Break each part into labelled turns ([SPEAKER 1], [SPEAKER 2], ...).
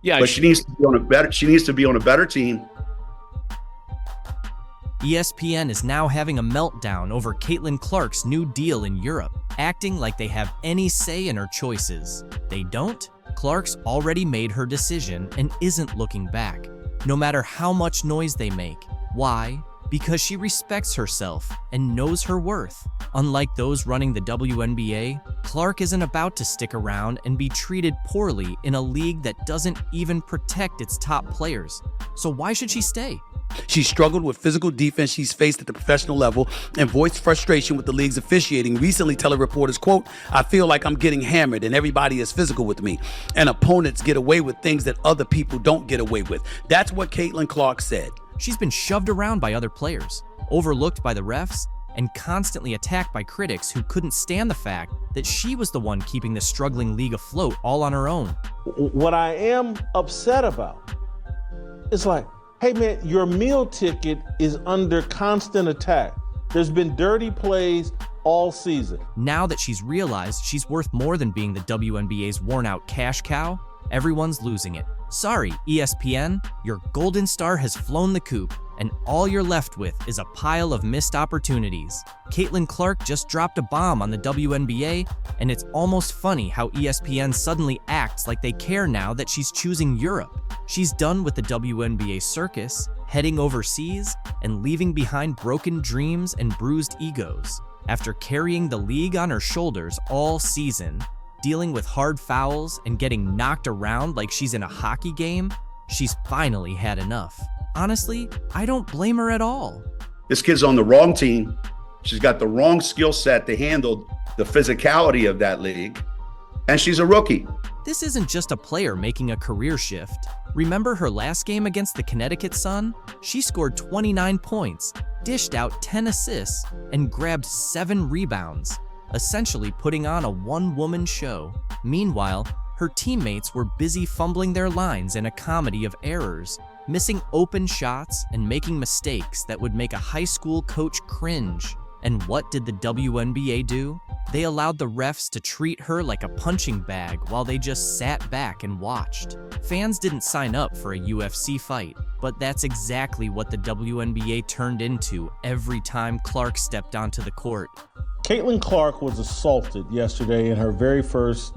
[SPEAKER 1] Yeah,
[SPEAKER 2] but she needs to be on a better. She needs to be on a better team.
[SPEAKER 3] ESPN is now having a meltdown over Caitlin Clark's new deal in Europe, acting like they have any say in her choices. They don't. Clark's already made her decision and isn't looking back, no matter how much noise they make. Why? Because she respects herself and knows her worth. Unlike those running the WNBA, Clark isn't about to stick around and be treated poorly in a league that doesn't even protect its top players. So why should she stay?
[SPEAKER 4] She struggled with physical defense she's faced at the professional level and voiced frustration with the league's officiating, recently telling reporters, quote, "I feel like I'm getting hammered and everybody is physical with me, and opponents get away with things that other people don't get away with." That's what Caitlin Clark said.
[SPEAKER 3] She's been shoved around by other players, overlooked by the refs, and constantly attacked by critics who couldn't stand the fact that she was the one keeping the struggling league afloat all on her own.
[SPEAKER 5] What I am upset about is like, hey man, your meal ticket is under constant attack. There's been dirty plays all season.
[SPEAKER 3] Now that she's realized she's worth more than being the WNBA's worn-out cash cow, everyone's losing it. Sorry, ESPN, your golden star has flown the coop, and all you're left with is a pile of missed opportunities. Caitlin Clark just dropped a bomb on the WNBA, and it's almost funny how ESPN suddenly acts like they care now that she's choosing Europe. She's done with the WNBA circus, heading overseas, and leaving behind broken dreams and bruised egos. After carrying the league on her shoulders all season, dealing with hard fouls and getting knocked around like she's in a hockey game, she's finally had enough. Honestly, I don't blame her at all.
[SPEAKER 2] This kid's on the wrong team. She's got the wrong skill set to handle the physicality of that league, and she's a rookie.
[SPEAKER 3] This isn't just a player making a career shift. Remember her last game against the Connecticut Sun? She scored 29 points, dished out 10 assists, and grabbed 7 rebounds, essentially putting on a one-woman show. Meanwhile, her teammates were busy fumbling their lines in a comedy of errors, missing open shots and making mistakes that would make a high school coach cringe. And what did the WNBA do? They allowed the refs to treat her like a punching bag while they just sat back and watched. Fans didn't sign up for a UFC fight, but that's exactly what the WNBA turned into every time Clark stepped onto the court.
[SPEAKER 5] Caitlin Clark was assaulted yesterday in her very first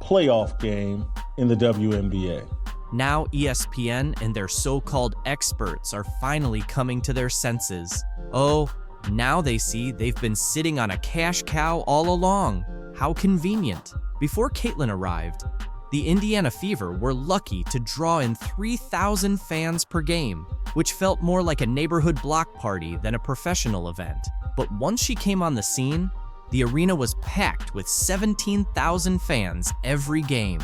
[SPEAKER 5] playoff game in the WNBA.
[SPEAKER 3] Now ESPN and their so-called experts are finally coming to their senses. Oh, now they see they've been sitting on a cash cow all along. How convenient. Before Caitlin arrived, the Indiana Fever were lucky to draw in 3,000 fans per game, which felt more like a neighborhood block party than a professional event. But once she came on the scene, the arena was packed with 17,000 fans every game.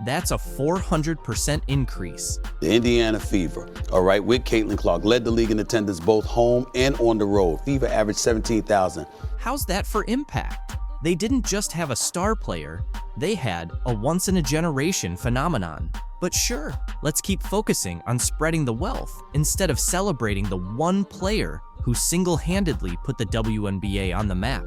[SPEAKER 3] That's a 400% increase.
[SPEAKER 4] The Indiana Fever, all right, with Caitlin Clark, led the league in attendance both home and on the road. Fever averaged 17,000.
[SPEAKER 3] How's that for impact? They didn't just have a star player, they had a once-in-a-generation phenomenon. But sure, let's keep focusing on spreading the wealth instead of celebrating the one player who single-handedly put the WNBA on the map.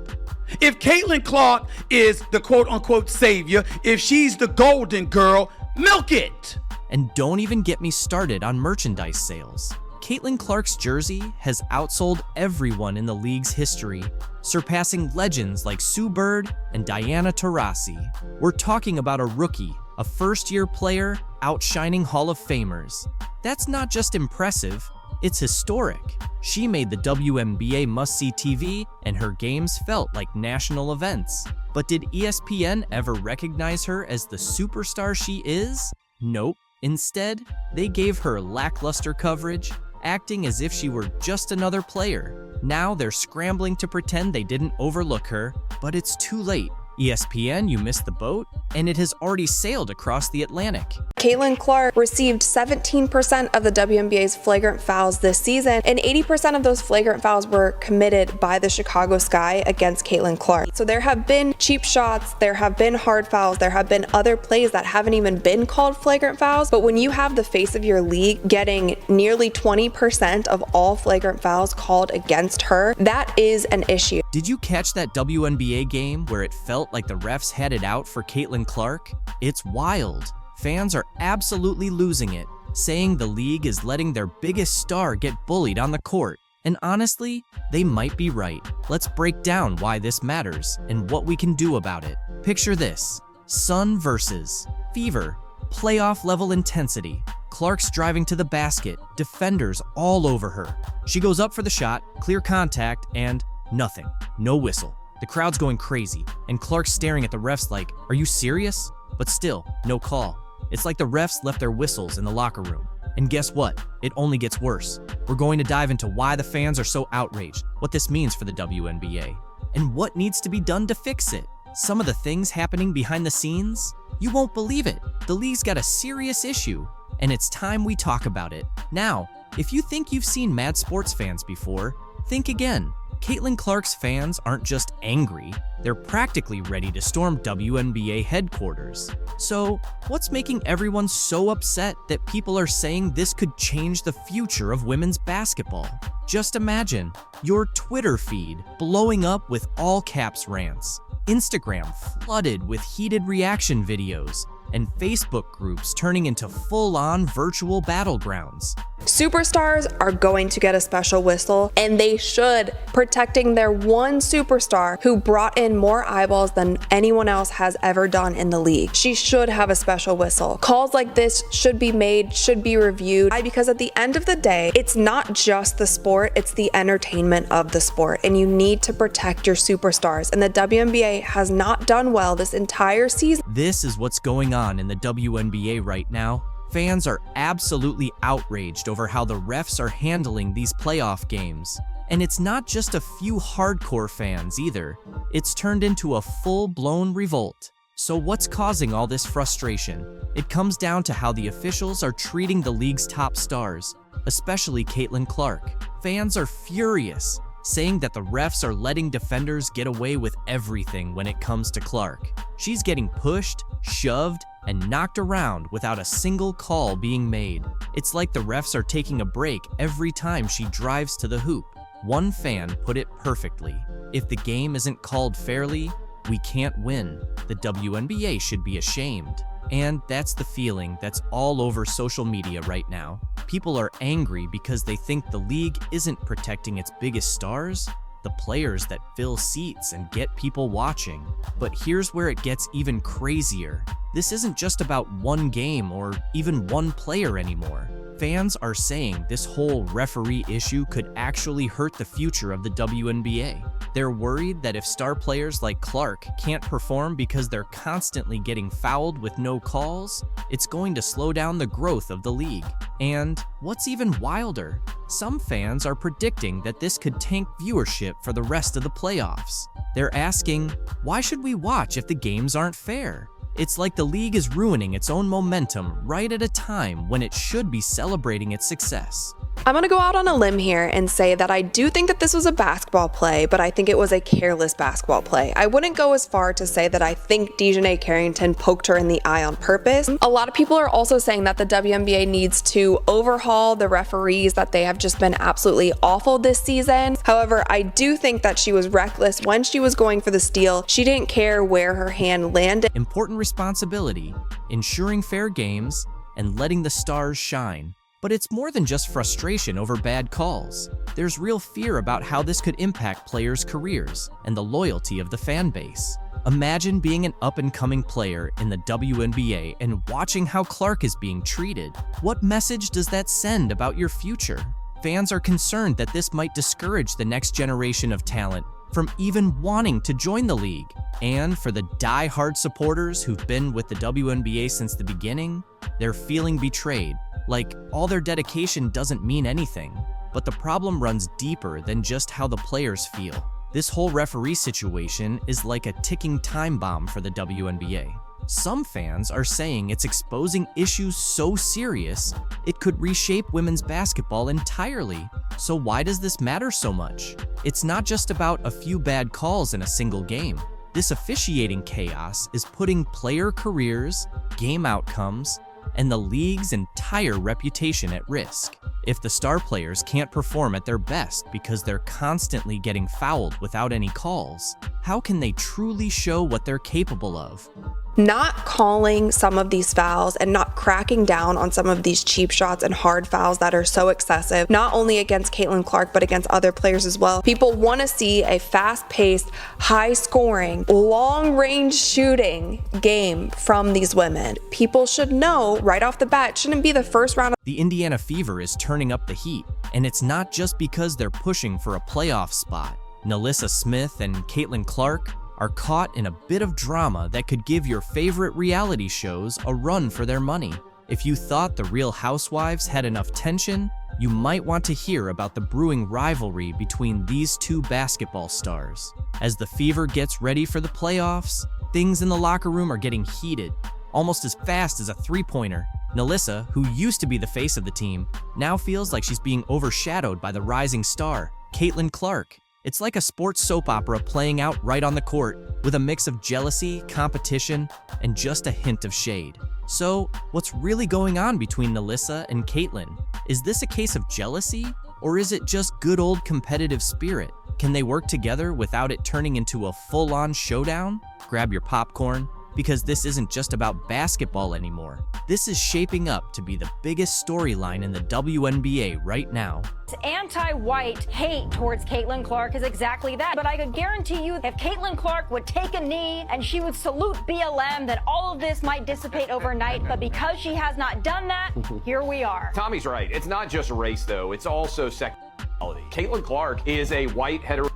[SPEAKER 4] If Caitlin Clark is the quote-unquote savior, if she's the golden girl, milk it!
[SPEAKER 3] And don't even get me started on merchandise sales. Caitlin Clark's jersey has outsold everyone in the league's history, surpassing legends like Sue Bird and Diana Taurasi. We're talking about a rookie, a first-year player, outshining Hall of Famers. That's not just impressive, it's historic. She made the WNBA must-see TV, and her games felt like national events. But did ESPN ever recognize her as the superstar she is? Nope. Instead, they gave her lackluster coverage, acting as if she were just another player. Now they're scrambling to pretend they didn't overlook her, but it's too late. ESPN, you missed the boat, and it has already sailed across the Atlantic.
[SPEAKER 6] Caitlin Clark received 17% of the WNBA's flagrant fouls this season, and 80% of those flagrant fouls were committed by the Chicago Sky against Caitlin Clark. So there have been cheap shots, there have been hard fouls, there have been other plays that haven't even been called flagrant fouls, but when you have the face of your league getting nearly 20% of all flagrant fouls called against her, that is an issue.
[SPEAKER 3] Did you catch that WNBA game where it felt like the refs had it out for Caitlin Clark? It's wild. Fans are absolutely losing it, saying the league is letting their biggest star get bullied on the court. And honestly, they might be right. Let's break down why this matters and what we can do about it. Picture this: sun versus fever, playoff level intensity. Clark's driving to the basket, defenders all over her. She goes up for the shot, clear contact, and nothing. No whistle. The crowd's going crazy, and Clark's staring at the refs like, "Are you serious?" But still, no call. It's like the refs left their whistles in the locker room. And guess what? It only gets worse. We're going to dive into why the fans are so outraged, what this means for the WNBA, and what needs to be done to fix it. Some of the things happening behind the scenes? You won't believe it. The league's got a serious issue, and it's time we talk about it. Now, if you think you've seen mad sports fans before, think again. Caitlin Clark's fans aren't just angry, they're practically ready to storm WNBA headquarters. So, what's making everyone so upset that people are saying this could change the future of women's basketball? Just imagine your Twitter feed blowing up with all caps rants, Instagram flooded with heated reaction videos, and Facebook groups turning into full-on virtual battlegrounds.
[SPEAKER 6] Superstars are going to get a special whistle, and they should, protecting their one superstar who brought in more eyeballs than anyone else has ever done in the league. She should have a special whistle. Calls like this should be made, should be reviewed, because at the end of the day, it's not just the sport, it's the entertainment of the sport, and you need to protect your superstars, and the WNBA has not done well this entire season.
[SPEAKER 3] This is what's going on in the WNBA right now. Fans are absolutely outraged over how the refs are handling these playoff games. And it's not just a few hardcore fans either. It's turned into a full-blown revolt. So what's causing all this frustration? It comes down to how the officials are treating the league's top stars, especially Caitlin Clark. Fans are furious, saying that the refs are letting defenders get away with everything when it comes to Clark. She's getting pushed, shoved, and knocked around without a single call being made. It's like the refs are taking a break every time she drives to the hoop. One fan put it perfectly: if the game isn't called fairly, we can't win. The WNBA should be ashamed. And that's the feeling that's all over social media right now. People are angry because they think the league isn't protecting its biggest stars, the players that fill seats and get people watching. But here's where it gets even crazier. This isn't just about one game or even one player anymore. Fans are saying this whole referee issue could actually hurt the future of the WNBA. They're worried that if star players like Clark can't perform because they're constantly getting fouled with no calls, it's going to slow down the growth of the league. And what's even wilder, some fans are predicting that this could tank viewership for the rest of the playoffs. They're asking, why should we watch if the games aren't fair? It's like the league is ruining its own momentum right at a time when it should be celebrating its success.
[SPEAKER 6] I'm gonna go out on a limb here and say that I do think that this was a basketball play, but I think it was a careless basketball play. I wouldn't go as far to say that I think Dejanay Carrington poked her in the eye on purpose. A lot of people are also saying that the WNBA needs to overhaul the referees, that they have just been absolutely awful this season. However, I do think that she was reckless when she was going for the steal. She didn't care where her hand landed.
[SPEAKER 3] Important responsibility, ensuring fair games, and letting the stars shine. But it's more than just frustration over bad calls. There's real fear about how this could impact players' careers and the loyalty of the fan base. Imagine being an up-and-coming player in the WNBA and watching how Clark is being treated. What message does that send about your future? Fans are concerned that this might discourage the next generation of talent from even wanting to join the league. And for the die-hard supporters who've been with the WNBA since the beginning, they're feeling betrayed. Like, all their dedication doesn't mean anything. But the problem runs deeper than just how the players feel. This whole referee situation is like a ticking time bomb for the WNBA. Some fans are saying it's exposing issues so serious, it could reshape women's basketball entirely. So why does this matter so much? It's not just about a few bad calls in a single game. This officiating chaos is putting player careers, game outcomes, and the league's entire reputation at risk. If the star players can't perform at their best because they're constantly getting fouled without any calls, How can they truly show what they're capable of?
[SPEAKER 6] Not calling some of these fouls and not cracking down on some of these cheap shots and hard fouls that are so excessive, not only against Caitlin Clark, but against other players as well. People want to see a fast-paced, high-scoring, long-range shooting game from these women. People should know right off the bat, it shouldn't be the first round.
[SPEAKER 3] The Indiana Fever is turning up the heat, and it's not just because they're pushing for a playoff spot. NaLyssa Smith and Caitlin Clark are caught in a bit of drama that could give your favorite reality shows a run for their money. If you thought The Real Housewives had enough tension, you might want to hear about the brewing rivalry between these two basketball stars. As the Fever gets ready for the playoffs, things in the locker room are getting heated, almost as fast as a three-pointer. NaLyssa, who used to be the face of the team, now feels like she's being overshadowed by the rising star, Caitlin Clark. It's like a sports soap opera playing out right on the court, with a mix of jealousy, competition, and just a hint of shade. So, what's really going on between NaLyssa and Caitlin? Is this a case of jealousy, or is it just good old competitive spirit? Can they work together without it turning into a full-on showdown? Grab your popcorn, because this isn't just about basketball anymore. This is shaping up to be the biggest storyline in the WNBA right now.
[SPEAKER 1] Anti-white hate towards Caitlin Clark is exactly that. But I could guarantee you, if Caitlin Clark would take a knee and she would salute BLM, that all of this might dissipate overnight. But because she has not done that, here we are.
[SPEAKER 7] Tommy's right. It's not just race, though. It's also sexuality. Caitlin Clark is a white heterosexual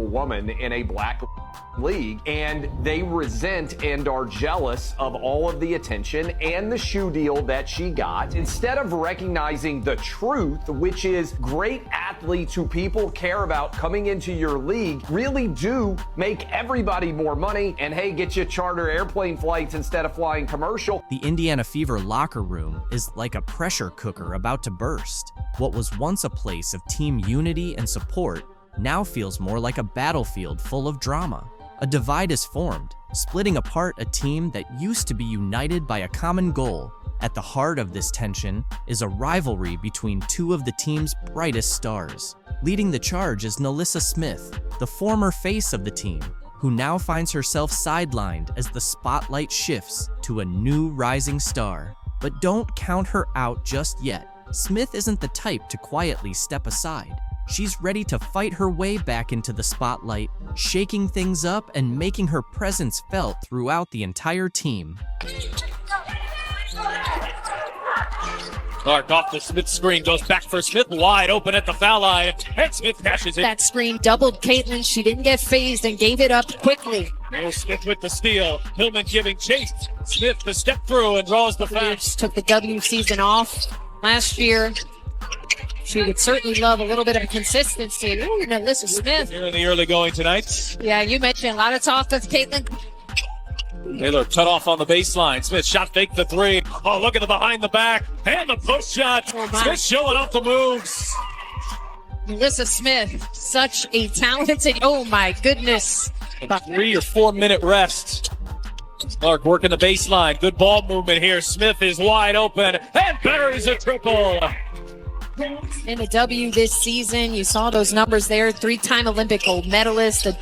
[SPEAKER 7] woman in a black league, and they resent and are jealous of all of the attention and the shoe deal that she got. Instead of recognizing the truth, which is great athletes who people care about coming into your league really do make everybody more money, and hey, get you charter airplane flights instead of flying commercial.
[SPEAKER 3] The Indiana Fever locker room is like a pressure cooker about to burst. What was once a place of team unity and support now feels more like a battlefield full of drama. A divide is formed, splitting apart a team that used to be united by a common goal. At the heart of this tension is a rivalry between two of the team's brightest stars. Leading the charge is NaLyssa Smith, the former face of the team, who now finds herself sidelined as the spotlight shifts to a new rising star. But don't count her out just yet. Smith isn't the type to quietly step aside. She's ready to fight her way back into the spotlight, shaking things up and making her presence felt throughout the entire team.
[SPEAKER 8] Clark off the Smith screen, goes back for Smith, wide open at the foul line, and Smith cashes it.
[SPEAKER 9] That screen doubled Caitlin. She didn't get phased and gave it up quickly.
[SPEAKER 8] Smith with the steal. Hillman giving chase. Smith the step through and draws the foul.
[SPEAKER 9] Took the W season off last year. She would certainly love a little bit of consistency. Ooh, NaLyssa Smith.
[SPEAKER 8] Here in the early going tonight.
[SPEAKER 9] Yeah, you mentioned a lot of talk of Caitlin.
[SPEAKER 8] Taylor cut off on the baseline. Smith shot fake the three. Oh, look at the behind the back. And the push shot.
[SPEAKER 9] Oh,
[SPEAKER 8] Smith showing off the moves.
[SPEAKER 9] NaLyssa Smith, such a talented, oh my goodness.
[SPEAKER 8] About 3 or 4 minute rest. Clark working the baseline. Good ball movement here. Smith is wide open and buries a triple.
[SPEAKER 9] In the W this season, you saw those numbers there. 3-time Olympic gold medalist, the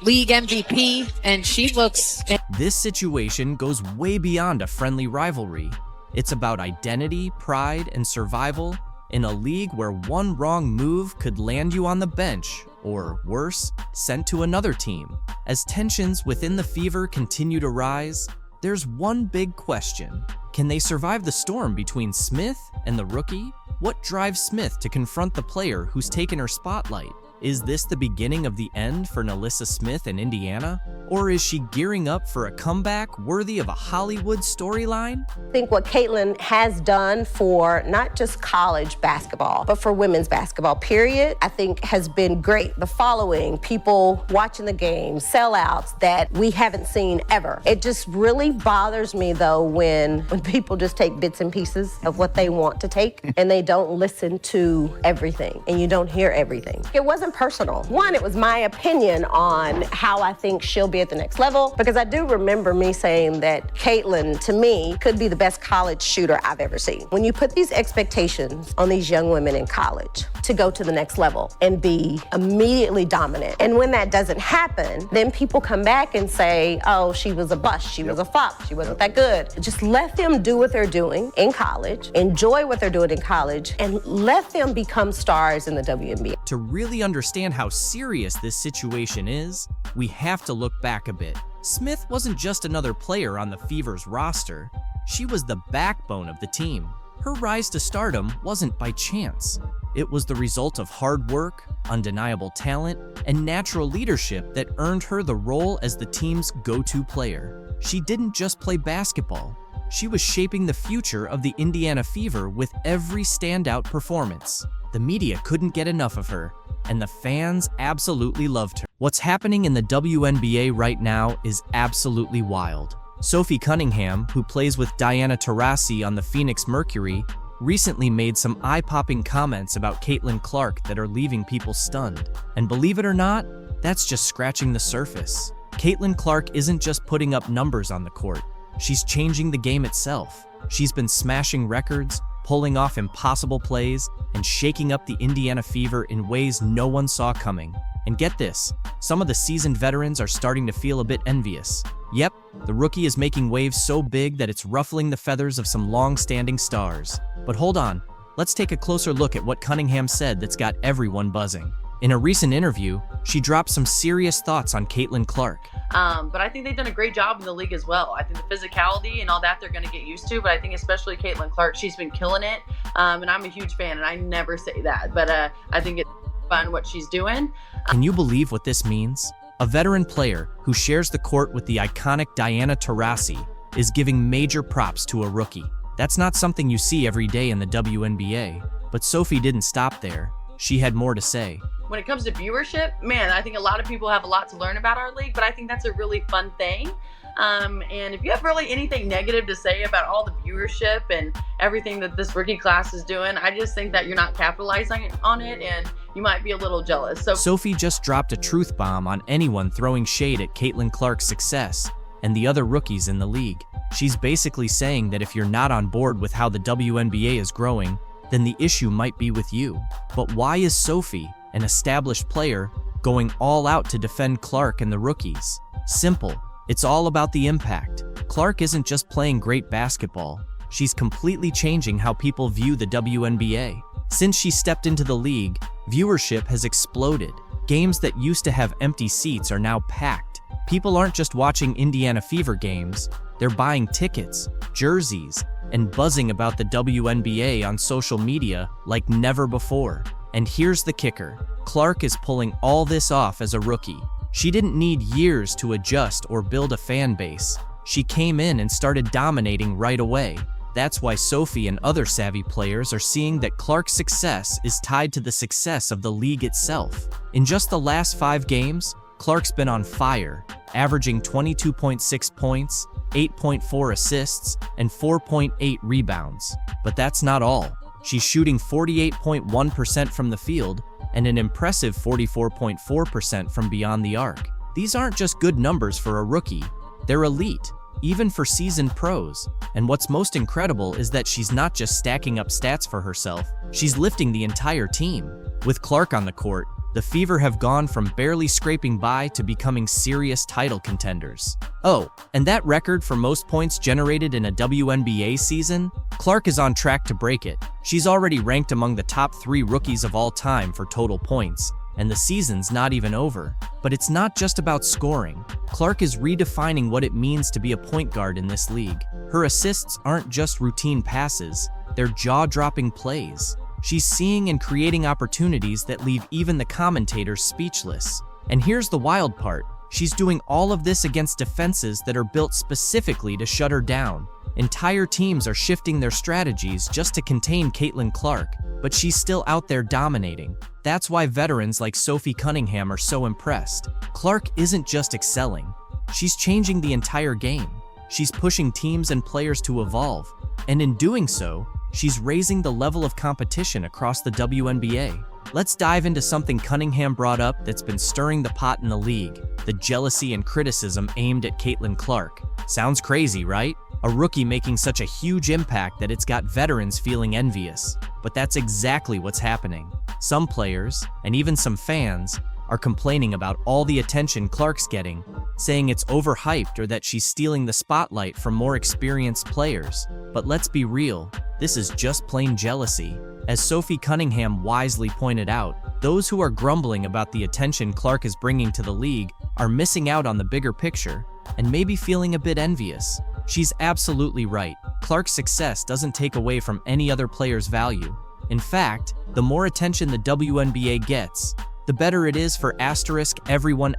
[SPEAKER 9] league MVP, and she looks...
[SPEAKER 3] This situation goes way beyond a friendly rivalry. It's about identity, pride, and survival in a league where one wrong move could land you on the bench, or worse, sent to another team. As tensions within the Fever continue to rise, there's one big question. Can they survive the storm between Smith and the rookie? What drives Smith to confront the player who's taken her spotlight? Is this the beginning of the end for NaLyssa Smith in Indiana? Or is she gearing up for a comeback worthy of a Hollywood storyline?
[SPEAKER 10] I think what Caitlin has done for not just college basketball, but for women's basketball, period, I think has been great. The following, people watching the game, sellouts that we haven't seen ever. It just really bothers me, though, when people just take bits and pieces of what they want to take and they don't listen to everything and you don't hear everything. It wasn't wasn't personal. One, it was my opinion on how I think she'll be at the next level, because I do remember me saying that Caitlin, to me, could be the best college shooter I've ever seen. When you put these expectations on these young women in college to go to the next level and be immediately dominant, and when that doesn't happen, then people come back and say, oh, she was a bust, she was a flop, she wasn't that good. Just let them do what they're doing in college, enjoy what they're doing in college, and let them become stars in the WNBA.
[SPEAKER 3] To really understand how serious this situation is, we have to look back a bit. Smith wasn't just another player on the Fever's roster. She was the backbone of the team. Her rise to stardom wasn't by chance. It was the result of hard work, undeniable talent, and natural leadership that earned her the role as the team's go-to player. She didn't just play basketball. She was shaping the future of the Indiana Fever with every standout performance. The media couldn't get enough of her, and the fans absolutely loved her. What's happening in the WNBA right now is absolutely wild. Sophie Cunningham, who plays with Diana Taurasi on the Phoenix Mercury, recently made some eye-popping comments about Caitlin Clark that are leaving people stunned. And believe it or not, that's just scratching the surface. Caitlin Clark isn't just putting up numbers on the court. She's changing the game itself. She's been smashing records, pulling off impossible plays, and shaking up the Indiana Fever in ways no one saw coming. And get this, some of the seasoned veterans are starting to feel a bit envious. Yep, the rookie is making waves so big that it's ruffling the feathers of some long-standing stars. But hold on, let's take a closer look at what Cunningham said that's got everyone buzzing. In a recent interview, she dropped some serious thoughts on Caitlin Clark.
[SPEAKER 11] But I think they've done a great job in the league as well. I think the physicality and all that they're going to get used to, but I think especially Caitlin Clark, she's been killing it. And I'm a huge fan, and I never say that, but I think it's fun what she's doing.
[SPEAKER 3] Can you believe what this means? A veteran player who shares the court with the iconic Diana Taurasi is giving major props to a rookie. That's not something you see every day in the WNBA. But Sophie didn't stop there. She had more to say.
[SPEAKER 11] When it comes to viewership, man, I think a lot of people have a lot to learn about our league, but I think that's a really fun thing. And if you have really anything negative to say about all the viewership and everything that this rookie class is doing, I just think that you're not capitalizing on it and you might be a little jealous. So
[SPEAKER 3] Sophie just dropped a truth bomb on anyone throwing shade at Caitlin Clark's success and the other rookies in the league. She's basically saying that if you're not on board with how the WNBA is growing, then the issue might be with you. But why is Sophie, an established player, going all out to defend Clark and the rookies? Simple. It's all about the impact. Clark isn't just playing great basketball. She's completely changing how people view the WNBA. Since she stepped into the league, viewership has exploded. Games that used to have empty seats are now packed. People aren't just watching Indiana Fever games, they're buying tickets, jerseys, and buzzing about the WNBA on social media like never before. And here's the kicker. Clark is pulling all this off as a rookie. She didn't need years to adjust or build a fan base. She came in and started dominating right away. That's why Sophie and other savvy players are seeing that Clark's success is tied to the success of the league itself. In just the last 5 games, Clark's been on fire, averaging 22.6 points, 8.4 assists, and 4.8 rebounds. But that's not all. She's shooting 48.1% from the field and an impressive 44.4% from beyond the arc. These aren't just good numbers for a rookie, they're elite, even for seasoned pros. And what's most incredible is that she's not just stacking up stats for herself, she's lifting the entire team. With Clark on the court, the Fever have gone from barely scraping by to becoming serious title contenders. Oh, and that record for most points generated in a WNBA season? Clark is on track to break it. She's already ranked among the top 3 rookies of all time for total points, and the season's not even over. But it's not just about scoring. Clark is redefining what it means to be a point guard in this league. Her assists aren't just routine passes, they're jaw-dropping plays. She's seeing and creating opportunities that leave even the commentators speechless. And here's the wild part. She's doing all of this against defenses that are built specifically to shut her down. Entire teams are shifting their strategies just to contain Caitlin Clark, but she's still out there dominating. That's why veterans like Sophie Cunningham are so impressed. Clark isn't just excelling. She's changing the entire game. She's pushing teams and players to evolve. And in doing so, she's raising the level of competition across the WNBA. let's dive into something Cunningham brought up that's been stirring the pot in the league: the jealousy and criticism aimed at Caitlin Clark. Sounds crazy, right? A rookie making such a huge impact that it's got veterans feeling envious. But that's exactly what's happening. Some players, and even some fans, are complaining about all the attention Clark's getting, saying it's overhyped or that she's stealing the spotlight from more experienced players. But let's be real, this is just plain jealousy. As Sophie Cunningham wisely pointed out, those who are grumbling about the attention Clark is bringing to the league are missing out on the bigger picture and maybe feeling a bit envious. She's absolutely right. Clark's success doesn't take away from any other player's value. In fact, the more attention the WNBA gets, the better it is for everyone.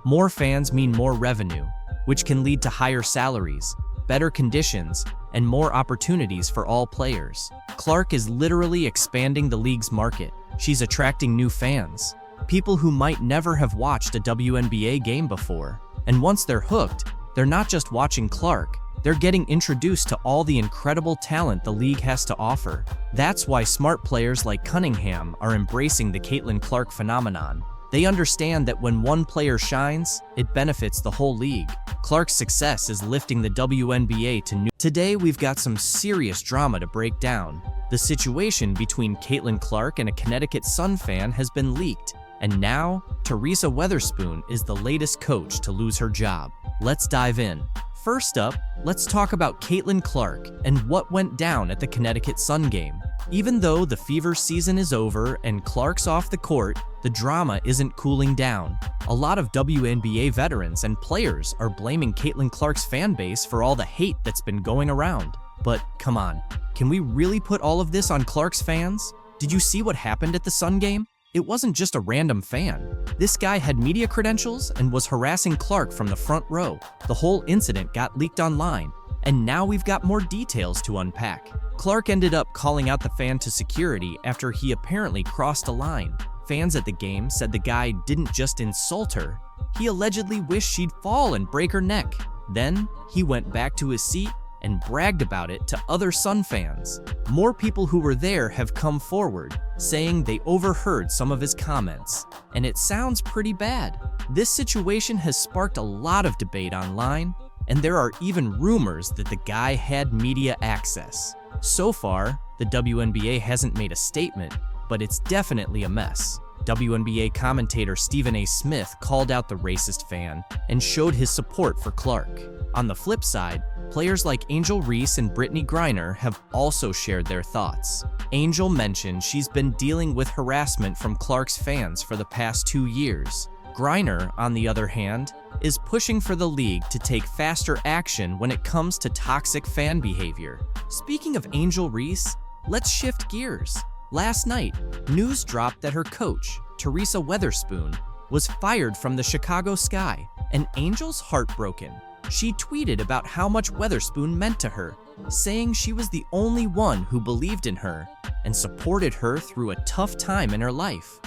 [SPEAKER 3] More fans mean more revenue, which can lead to higher salaries, better conditions, and more opportunities for all players. Clark is literally expanding the league's market. She's attracting new fans, people who might never have watched a WNBA game before. And once they're hooked, they're not just watching Clark, they're getting introduced to all the incredible talent the league has to offer. That's why smart players like Cunningham are embracing the Caitlin Clark phenomenon. They understand that when one player shines, it benefits the whole league. Clark's success is lifting the WNBA to new. Today, we've got some serious drama to break down. The situation between Caitlin Clark and a Connecticut Sun fan has been leaked, and now Teresa Weatherspoon is the latest coach to lose her job. Let's dive in. First up, let's talk about Caitlin Clark and what went down at the Connecticut Sun game. Even though the Fever season is over and Clark's off the court, the drama isn't cooling down. A lot of WNBA veterans and players are blaming Caitlin Clark's fan base for all the hate that's been going around. But come on, can we really put all of this on Clark's fans? Did you see what happened at the Sun game? It wasn't just a random fan. This guy had media credentials and was harassing Clark from the front row. The whole incident got leaked online, and now we've got more details to unpack. Clark ended up calling out the fan to security after he apparently crossed a line. Fans at the game said the guy didn't just insult her, he allegedly wished she'd fall and break her neck. Then, he went back to his seat and bragged about it to other Sun fans. More people who were there have come forward, saying they overheard some of his comments, and it sounds pretty bad. This situation has sparked a lot of debate online, and there are even rumors that the guy had media access. So far, the WNBA hasn't made a statement, but it's definitely a mess. WNBA commentator Stephen A. Smith called out the racist fan and showed his support for Clark. On the flip side, players like Angel Reese and Brittany Griner have also shared their thoughts. Angel mentioned she's been dealing with harassment from Clark's fans for the past 2 years. Griner, on the other hand, is pushing for the league to take faster action when it comes to toxic fan behavior. Speaking of Angel Reese, let's shift gears. Last night, news dropped that her coach, Teresa Weatherspoon, was fired from the Chicago Sky, and Angel's heartbroken. She tweeted about how much Weatherspoon meant to her, saying she was the only one who believed in her and supported her through a tough time in her life.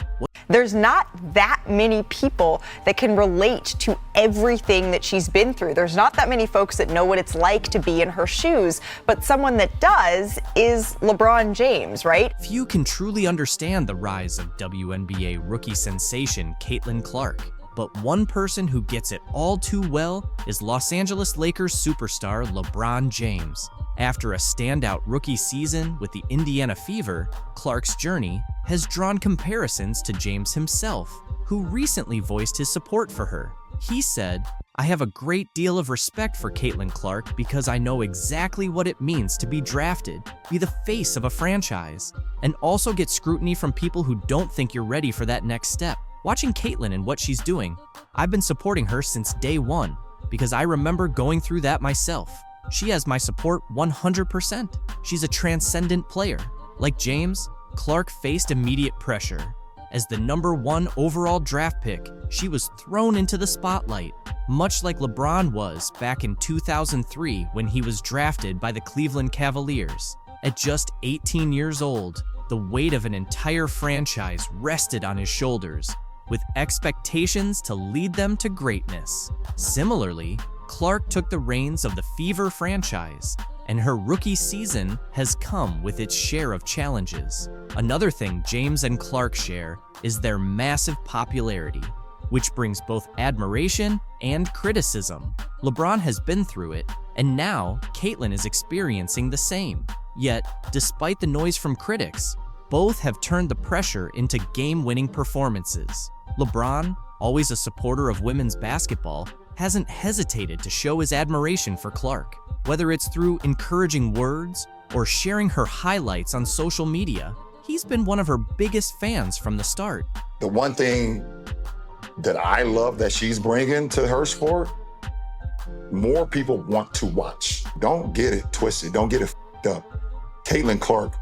[SPEAKER 12] There's not that many people that can relate to everything that she's been through. There's not that many folks that know what it's like to be in her shoes, but someone that does is LeBron James, right?
[SPEAKER 3] Few can truly understand the rise of WNBA rookie sensation Caitlin Clark, but one person who gets it all too well is Los Angeles Lakers superstar LeBron James. After a standout rookie season with the Indiana Fever, Clark's journey has drawn comparisons to James himself, who recently voiced his support for her. He said, "I have a great deal of respect for Caitlin Clark because I know exactly what it means to be drafted, be the face of a franchise, and also get scrutiny from people who don't think you're ready for that next step. Watching Caitlin and what she's doing, I've been supporting her since day one because I remember going through that myself. She has my support 100%. She's a transcendent player. Like James, Clark faced immediate pressure. As the #1 overall draft pick, she was thrown into the spotlight, much like LeBron was back in 2003 when he was drafted by the Cleveland Cavaliers. At just 18 years old, the weight of an entire franchise rested on his shoulders, with expectations to lead them to greatness. Similarly, Clark took the reins of the Fever franchise and her rookie season has come with its share of challenges. Another thing James and Clark share is their massive popularity, which brings both admiration and criticism. LeBron has been through it, and now Caitlyn is experiencing the same. Yet, despite the noise from critics, both have turned the pressure into game-winning performances. LeBron, always a supporter of women's basketball, hasn't hesitated to show his admiration for Clark, whether it's through encouraging words or sharing her highlights on social media. He's been one of her biggest fans from the start.
[SPEAKER 13] The one thing that I love that she's bringing to her sport, more people want to watch. Don't get it twisted. Don't get it f***ed up. Caitlin Clark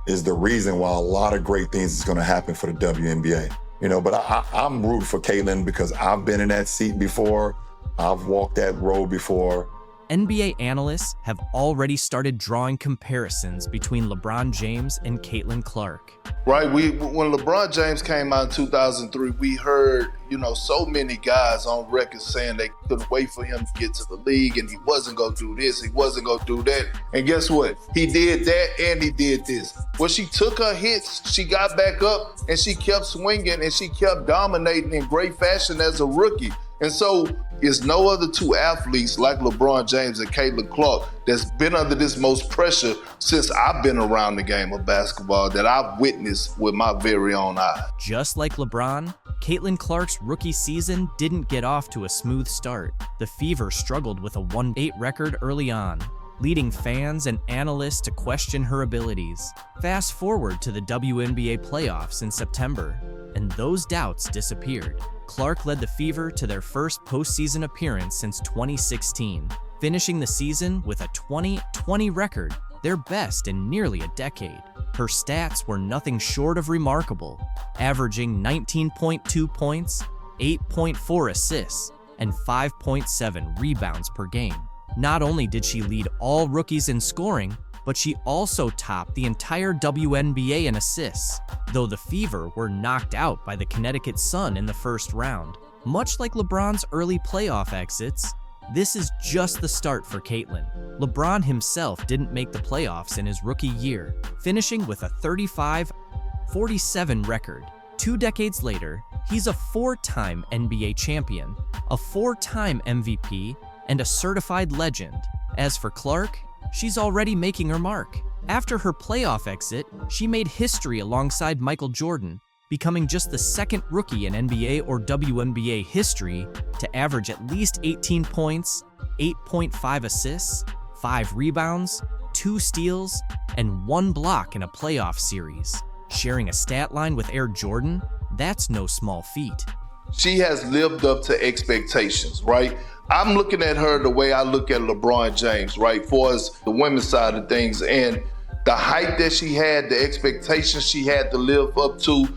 [SPEAKER 13] is the reason why a lot of great things is going to happen for the WNBA. You know, but I'm rooting for Caitlin because I've been in that seat before. I've walked that road before.
[SPEAKER 3] NBA analysts have already started drawing comparisons between LeBron James and Caitlin Clark.
[SPEAKER 14] Right, when LeBron James came out in 2003, we heard, so many guys on record saying they couldn't wait for him to get to the league and he wasn't going to do this, he wasn't going to do that. And guess what? He did that and he did this. When she took her hits, she got back up and she kept swinging and she kept dominating in great fashion as a rookie. And so it's no other two athletes like LeBron James and Caitlin Clark that's been under this most pressure since I've been around the game of basketball that I've witnessed with my very own eyes.
[SPEAKER 3] Just like LeBron, Caitlin Clark's rookie season didn't get off to a smooth start. The Fever struggled with a 1-8 record early on, leading fans and analysts to question her abilities. Fast forward to the WNBA playoffs in September, and those doubts disappeared. Clark led the Fever to their first postseason appearance since 2016, finishing the season with a 20-20 record, their best in nearly a decade. Her stats were nothing short of remarkable, averaging 19.2 points, 8.4 assists, and 5.7 rebounds per game. Not only did she lead all rookies in scoring, but she also topped the entire WNBA in assists, though the Fever were knocked out by the Connecticut Sun in the first round. Much like LeBron's early playoff exits, this is just the start for Caitlin. LeBron himself didn't make the playoffs in his rookie year, finishing with a 35-47 record. 2 decades later, he's a 4-time NBA champion, a 4-time MVP, and a certified legend. As for Clark, she's already making her mark. After her playoff exit, she made history alongside Michael Jordan, becoming just the second rookie in NBA or WNBA history to average at least 18 points, 8.5 assists, 5 rebounds, 2 steals, and 1 block in a playoff series. Sharing a stat line with Air Jordan, that's no small feat.
[SPEAKER 14] She has lived up to expectations, right? I'm looking at her the way I look at LeBron James, right? For as the women's side of things, and the hype that she had, the expectations she had to live up to,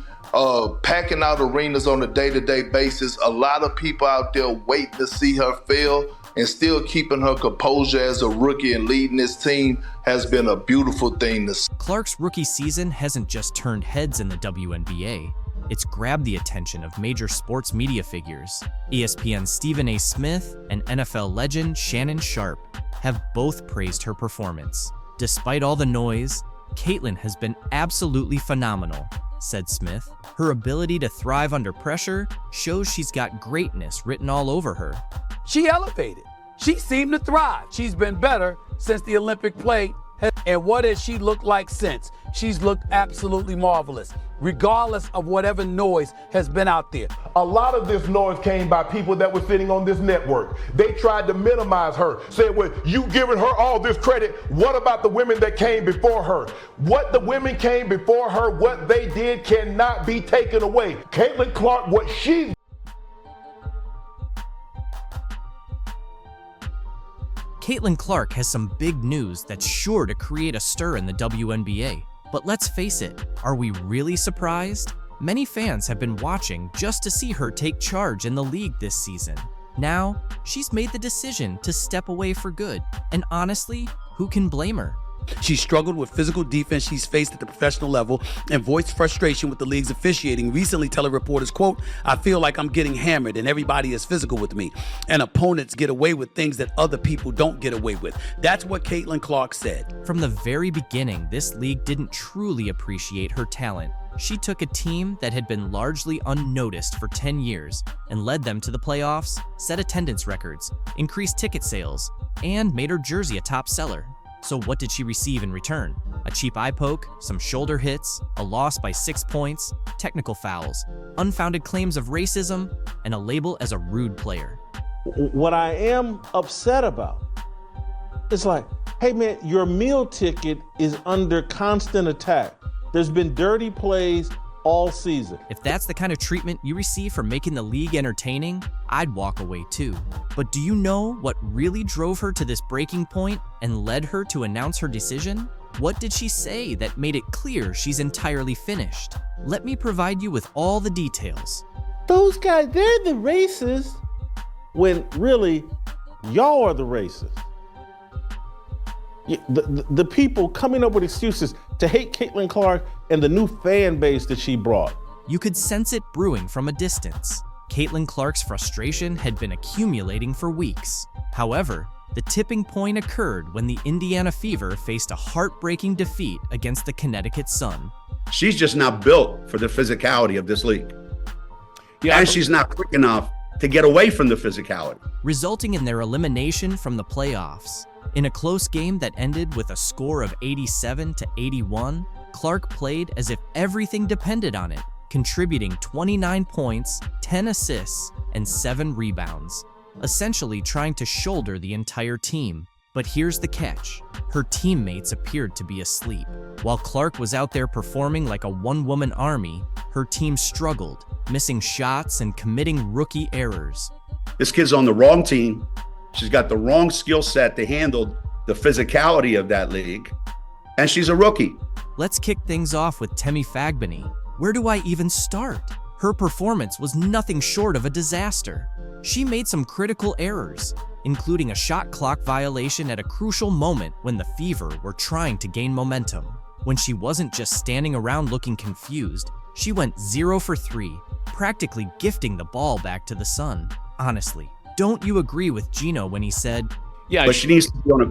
[SPEAKER 14] packing out arenas on a day-to-day basis. A lot of people out there waiting to see her fail, and still keeping her composure as a rookie and leading this team has been a beautiful thing to see.
[SPEAKER 3] Clark's rookie season hasn't just turned heads in the WNBA. It's grabbed the attention of major sports media figures. ESPN's Stephen A. Smith and NFL legend Shannon Sharpe have both praised her performance. Despite all the noise, Caitlin has been absolutely phenomenal, said Smith. Her ability to thrive under pressure shows she's got greatness written all over her.
[SPEAKER 4] She elevated. She seemed to thrive. She's been better since the Olympic play. And what has she looked like since? She's looked absolutely marvelous, regardless of whatever noise has been out there.
[SPEAKER 5] A lot of this noise came by people that were sitting on this network. They tried to minimize her, said, well, you giving her all this credit. What about the women that came before her? What the women came before her, what they did cannot be taken away. Caitlin Clark, what she
[SPEAKER 3] Caitlin Clark has some big news that's sure to create a stir in the WNBA. But let's face it, are we really surprised? Many fans have been watching just to see her take charge in the league this season. Now, she's made the decision to step away for good. And honestly, who can blame her?
[SPEAKER 4] She struggled with physical defense she's faced at the professional level and voiced frustration with the league's officiating, recently telling reporters, quote, "I feel like I'm getting hammered and everybody is physical with me, and opponents get away with things that other people don't get away with." That's what Caitlin Clark said.
[SPEAKER 3] From the very beginning, this league didn't truly appreciate her talent. She took a team that had been largely unnoticed for 10 years and led them to the playoffs, set attendance records, increased ticket sales, and made her jersey a top seller. So what did she receive in return? A cheap eye poke, some shoulder hits, a loss by 6 points, technical fouls, unfounded claims of racism, and a label as a rude player.
[SPEAKER 15] What I am upset about is like, hey man, your meal ticket is under constant attack. There's been dirty plays all season.
[SPEAKER 3] If that's the kind of treatment you receive for making the league entertaining, I'd walk away too. But do you know what really drove her to this breaking point and led her to announce her decision? What did she say that made it clear she's entirely finished? Let me provide you with all the details.
[SPEAKER 15] Those guys, they're the racists, when really, y'all are the racists. The people coming up with excuses to hate Caitlin Clark and the new fan base that she brought.
[SPEAKER 3] You could sense it brewing from a distance. Caitlin Clark's frustration had been accumulating for weeks. However, the tipping point occurred when the Indiana Fever faced a heartbreaking defeat against the Connecticut Sun.
[SPEAKER 2] She's just not built for the physicality of this league. And she's not quick enough to get away from the physicality,
[SPEAKER 3] resulting in their elimination from the playoffs. In a close game that ended with a score of 87-81, Clark played as if everything depended on it, contributing 29 points, 10 assists, and 7 rebounds, essentially trying to shoulder the entire team. But here's the catch. Her teammates appeared to be asleep. While Clark was out there performing like a one-woman army, her team struggled, missing shots and committing rookie errors.
[SPEAKER 2] This kid's on the wrong team. She's got the wrong skill set to handle the physicality of that league, and she's a rookie.
[SPEAKER 3] Let's kick things off with Temi Fagbani. Where do I even start? Her performance was nothing short of a disaster. She made some critical errors, including a shot clock violation at a crucial moment when the Fever were trying to gain momentum. When she wasn't just standing around looking confused, she went 0 for 3, practically gifting the ball back to the Sun. Honestly, don't you agree with Gino when he said,
[SPEAKER 2] "Yeah, but she needs to be on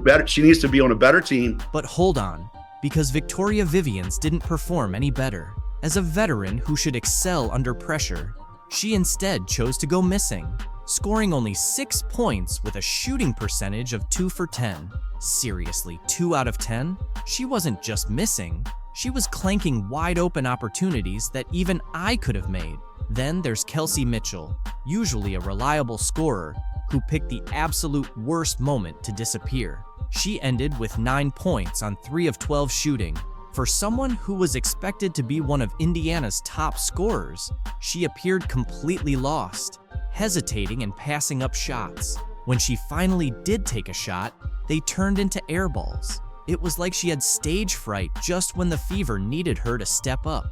[SPEAKER 2] a better team."
[SPEAKER 3] But hold on, because Victoria Vivians didn't perform any better. As a veteran who should excel under pressure, she instead chose to go missing, scoring only 6 points with a shooting percentage of 2 for 10. Seriously, 2 out of 10? She wasn't just missing, she was clanking wide open opportunities that even I could have made. Then there's Kelsey Mitchell, usually a reliable scorer, who picked the absolute worst moment to disappear. She ended with 9 points on 3 of 12 shooting. For someone who was expected to be one of Indiana's top scorers, she appeared completely lost, hesitating and passing up shots. When she finally did take a shot, they turned into air balls. It was like she had stage fright just when the Fever needed her to step up.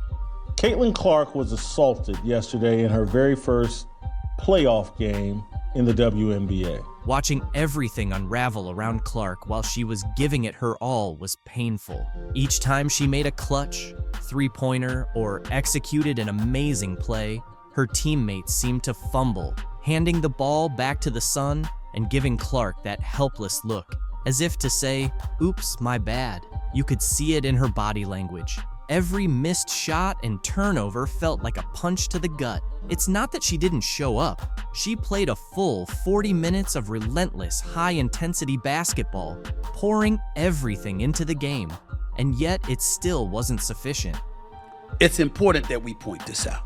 [SPEAKER 15] Caitlin Clark was assaulted yesterday in her very first playoff game in the WNBA.
[SPEAKER 3] Watching everything unravel around Clark while she was giving it her all was painful. Each time she made a clutch, three-pointer, or executed an amazing play, her teammates seemed to fumble, handing the ball back to the Sun and giving Clark that helpless look, as if to say, "Oops, my bad." You could see it in her body language. Every missed shot and turnover felt like a punch to the gut. It's not that she didn't show up. She played a full 40 minutes of relentless, high-intensity basketball, pouring everything into the game, and yet it still wasn't sufficient.
[SPEAKER 4] It's important that we point this out.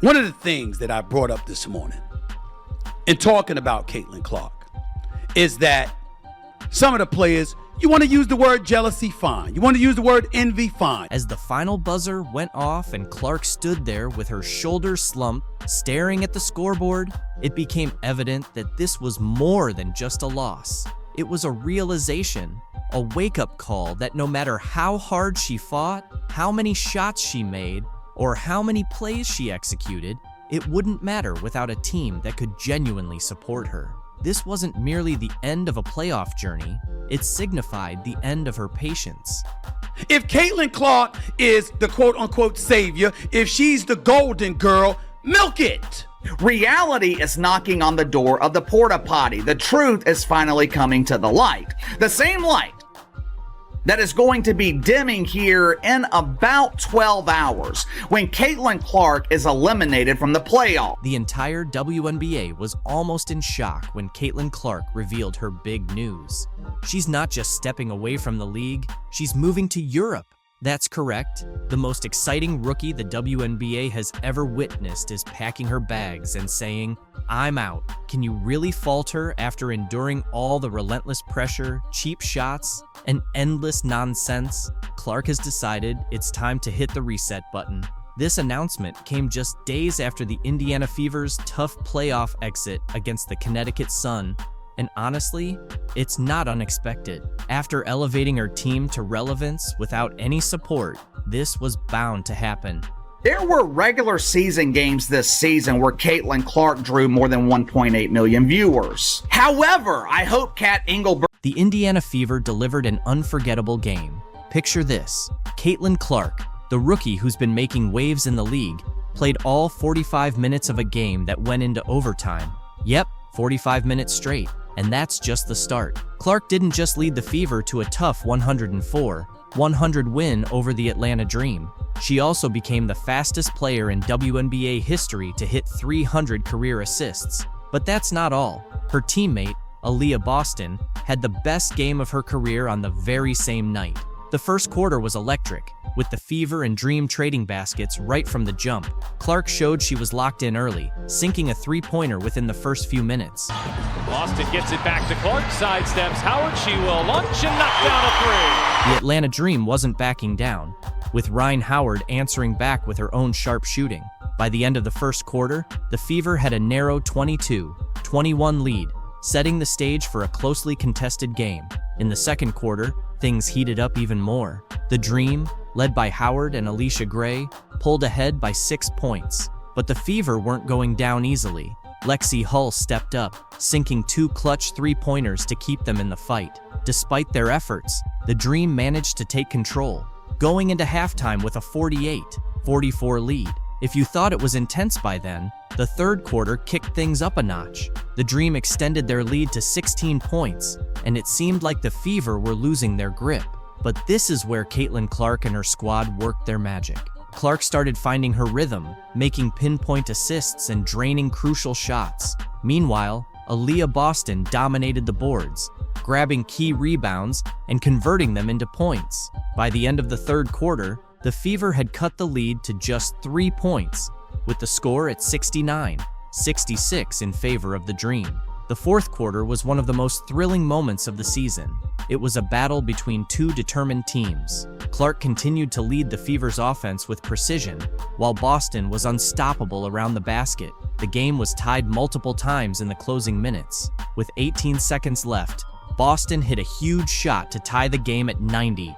[SPEAKER 4] One of the things that I brought up this morning in talking about Caitlin Clark is that some of the players, you want to use the word jealousy, fine. You want to use the word envy, fine.
[SPEAKER 3] As the final buzzer went off and Clark stood there with her shoulders slumped, staring at the scoreboard, it became evident that this was more than just a loss. It was a realization, a wake-up call that no matter how hard she fought, how many shots she made, or how many plays she executed, it wouldn't matter without a team that could genuinely support her. this wasn't merely the end of a playoff journey, it signified the end of her patience.
[SPEAKER 4] If Caitlin Clark is the quote-unquote savior, if she's the golden girl, milk it!
[SPEAKER 16] Reality is knocking on the door of the porta potty. The truth is finally coming to the light. The same light that is going to be dimming here in about 12 hours when Caitlin Clark is eliminated from the playoff.
[SPEAKER 3] The entire WNBA was almost in shock when Caitlin Clark revealed her big news. She's not just stepping away from the league, she's moving to Europe. That's correct. The most exciting rookie the WNBA has ever witnessed is packing her bags and saying, "I'm out." Can you really fault her after enduring all the relentless pressure, cheap shots, and endless nonsense? Clark has decided it's time to hit the reset button. This announcement came just days after the Indiana Fever's tough playoff exit against the Connecticut Sun. And honestly, it's not unexpected. After elevating her team to relevance without any support, this was bound to happen.
[SPEAKER 16] There were regular season games this season where Caitlin Clark drew more than 1.8 million viewers. However, I hope Kat Engelberg...
[SPEAKER 3] The Indiana Fever delivered an unforgettable game. Picture this. Caitlin Clark, the rookie who's been making waves in the league, played all 45 minutes of a game that went into overtime. Yep, 45 minutes straight. And that's just the start. Clark didn't just lead the Fever to a tough 104-100 win over the Atlanta Dream. She also became the fastest player in WNBA history to hit 300 career assists. But that's not all. Her teammate, Aaliyah Boston, had the best game of her career on the very same night. The first quarter was electric, with the Fever and Dream trading baskets right from the jump. Clark showed she was locked in early, sinking a three-pointer within the first few minutes.
[SPEAKER 8] Boston gets it back to Clark, sidesteps Howard, she will launch and knock down a three.
[SPEAKER 3] The Atlanta Dream wasn't backing down, with Rhyne Howard answering back with her own sharp shooting. By the end of the first quarter, the Fever had a narrow 22-21 lead, setting the stage for a closely contested game. In the second quarter, things heated up even more. The Dream, led by Howard and Alicia Gray, pulled ahead by 6 points. But the Fever weren't going down easily. Lexi Hull stepped up, sinking 2 clutch three-pointers to keep them in the fight. Despite their efforts, the Dream managed to take control, going into halftime with a 48-44 lead. If you thought it was intense by then, the third quarter kicked things up a notch. The Dream extended their lead to 16 points, and it seemed like the Fever were losing their grip. But this is where Caitlin Clark and her squad worked their magic. Clark started finding her rhythm, making pinpoint assists and draining crucial shots. Meanwhile, Aaliyah Boston dominated the boards, grabbing key rebounds and converting them into points. By the end of the third quarter, the Fever had cut the lead to just 3 points, with the score at 69-66 in favor of the Dream. The fourth quarter was one of the most thrilling moments of the season. It was a battle between two determined teams. Clark continued to lead the Fever's offense with precision, while Boston was unstoppable around the basket. The game was tied multiple times in the closing minutes. With 18 seconds left, Boston hit a huge shot to tie the game at 90,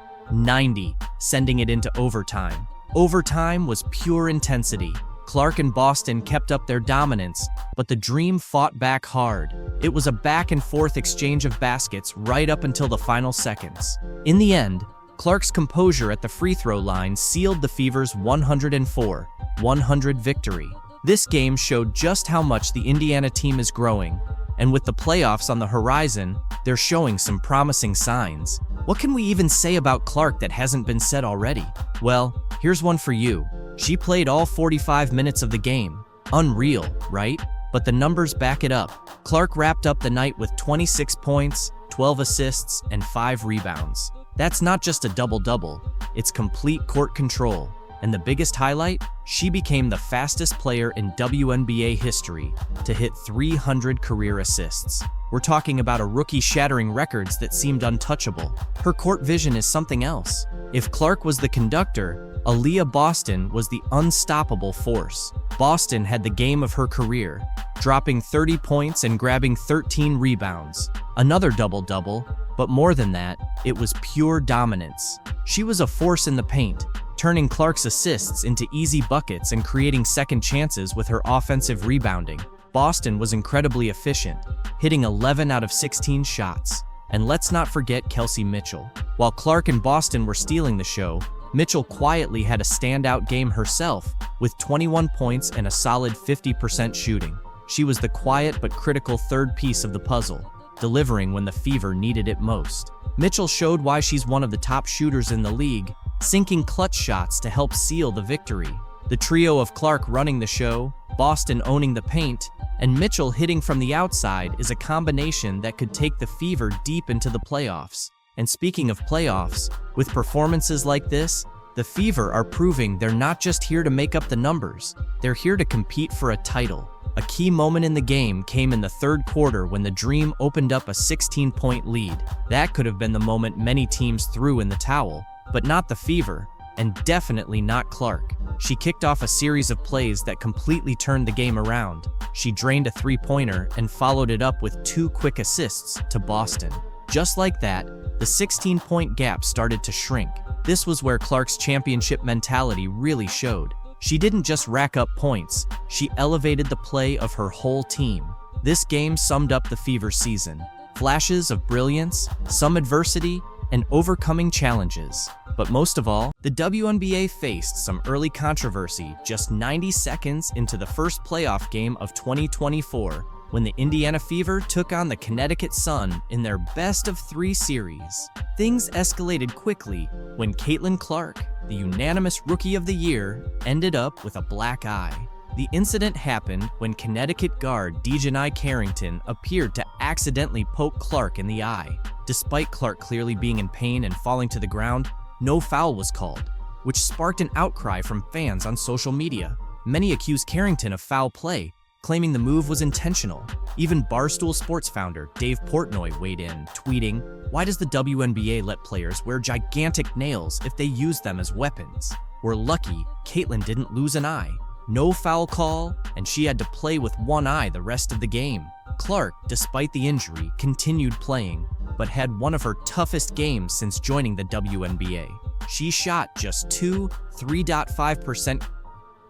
[SPEAKER 3] sending it into overtime. Overtime was pure intensity. Clark and Boston kept up their dominance, but the Dream fought back hard. It was a back-and-forth exchange of baskets right up until the final seconds. In the end, Clark's composure at the free throw line sealed the Fever's 104-100 victory. This game showed just how much the Indiana team is growing, and with the playoffs on the horizon, they're showing some promising signs. What can we even say about Clark that hasn't been said already? Well, here's one for you. She played all 45 minutes of the game. Unreal, right? But the numbers back it up. Clark wrapped up the night with 26 points, 12 assists, and 5 rebounds. That's not just a double-double, it's complete court control. And the biggest highlight? She became the fastest player in WNBA history to hit 300 career assists. We're talking about a rookie shattering records that seemed untouchable. Her court vision is something else. If Clark was the conductor, Aaliyah Boston was the unstoppable force. Boston had the game of her career, dropping 30 points and grabbing 13 rebounds. Another double-double, but more than that, it was pure dominance. She was a force in the paint, turning Clark's assists into easy buckets and creating second chances with her offensive rebounding. Boston was incredibly efficient, hitting 11 out of 16 shots. And let's not forget Kelsey Mitchell. While Clark and Boston were stealing the show, Mitchell quietly had a standout game herself, with 21 points and a solid 50% shooting. She was the quiet but critical third piece of the puzzle, delivering when the Fever needed it most. Mitchell showed why she's one of the top shooters in the league, sinking clutch shots to help seal the victory. The trio of Clark running the show, Boston owning the paint, and Mitchell hitting from the outside is a combination that could take the Fever deep into the playoffs. And speaking of playoffs, with performances like this, the Fever are proving they're not just here to make up the numbers, they're here to compete for a title. A key moment in the game came in the third quarter when the Dream opened up a 16-point lead. That could have been the moment many teams threw in the towel, but not the Fever, and definitely not Clark. She kicked off a series of plays that completely turned the game around. She drained a three-pointer and followed it up with 2 quick assists to Boston. Just like that, the 16-point gap started to shrink. This was where Clark's championship mentality really showed. She didn't just rack up points, she elevated the play of her whole team. This game summed up the Fever season. Flashes of brilliance, some adversity, and overcoming challenges. But most of all, the WNBA faced some early controversy just 90 seconds into the first playoff game of 2024, when the Indiana Fever took on the Connecticut Sun in their best-of-3 series. Things escalated quickly when Caitlin Clark, the unanimous Rookie of the Year, ended up with a black eye. The incident happened when Connecticut guard Dejanai Carrington appeared to accidentally poke Clark in the eye. Despite Clark clearly being in pain and falling to the ground, no foul was called, which sparked an outcry from fans on social media. Many accused Carrington of foul play, claiming the move was intentional. Even Barstool Sports founder Dave Portnoy weighed in, tweeting, "Why does the WNBA let players wear gigantic nails if they use them as weapons? We're lucky Caitlin didn't lose an eye. No foul call, and she had to play with one eye the rest of the game." Clark, despite the injury, continued playing, but had one of her toughest games since joining the WNBA. She shot just 3.5%,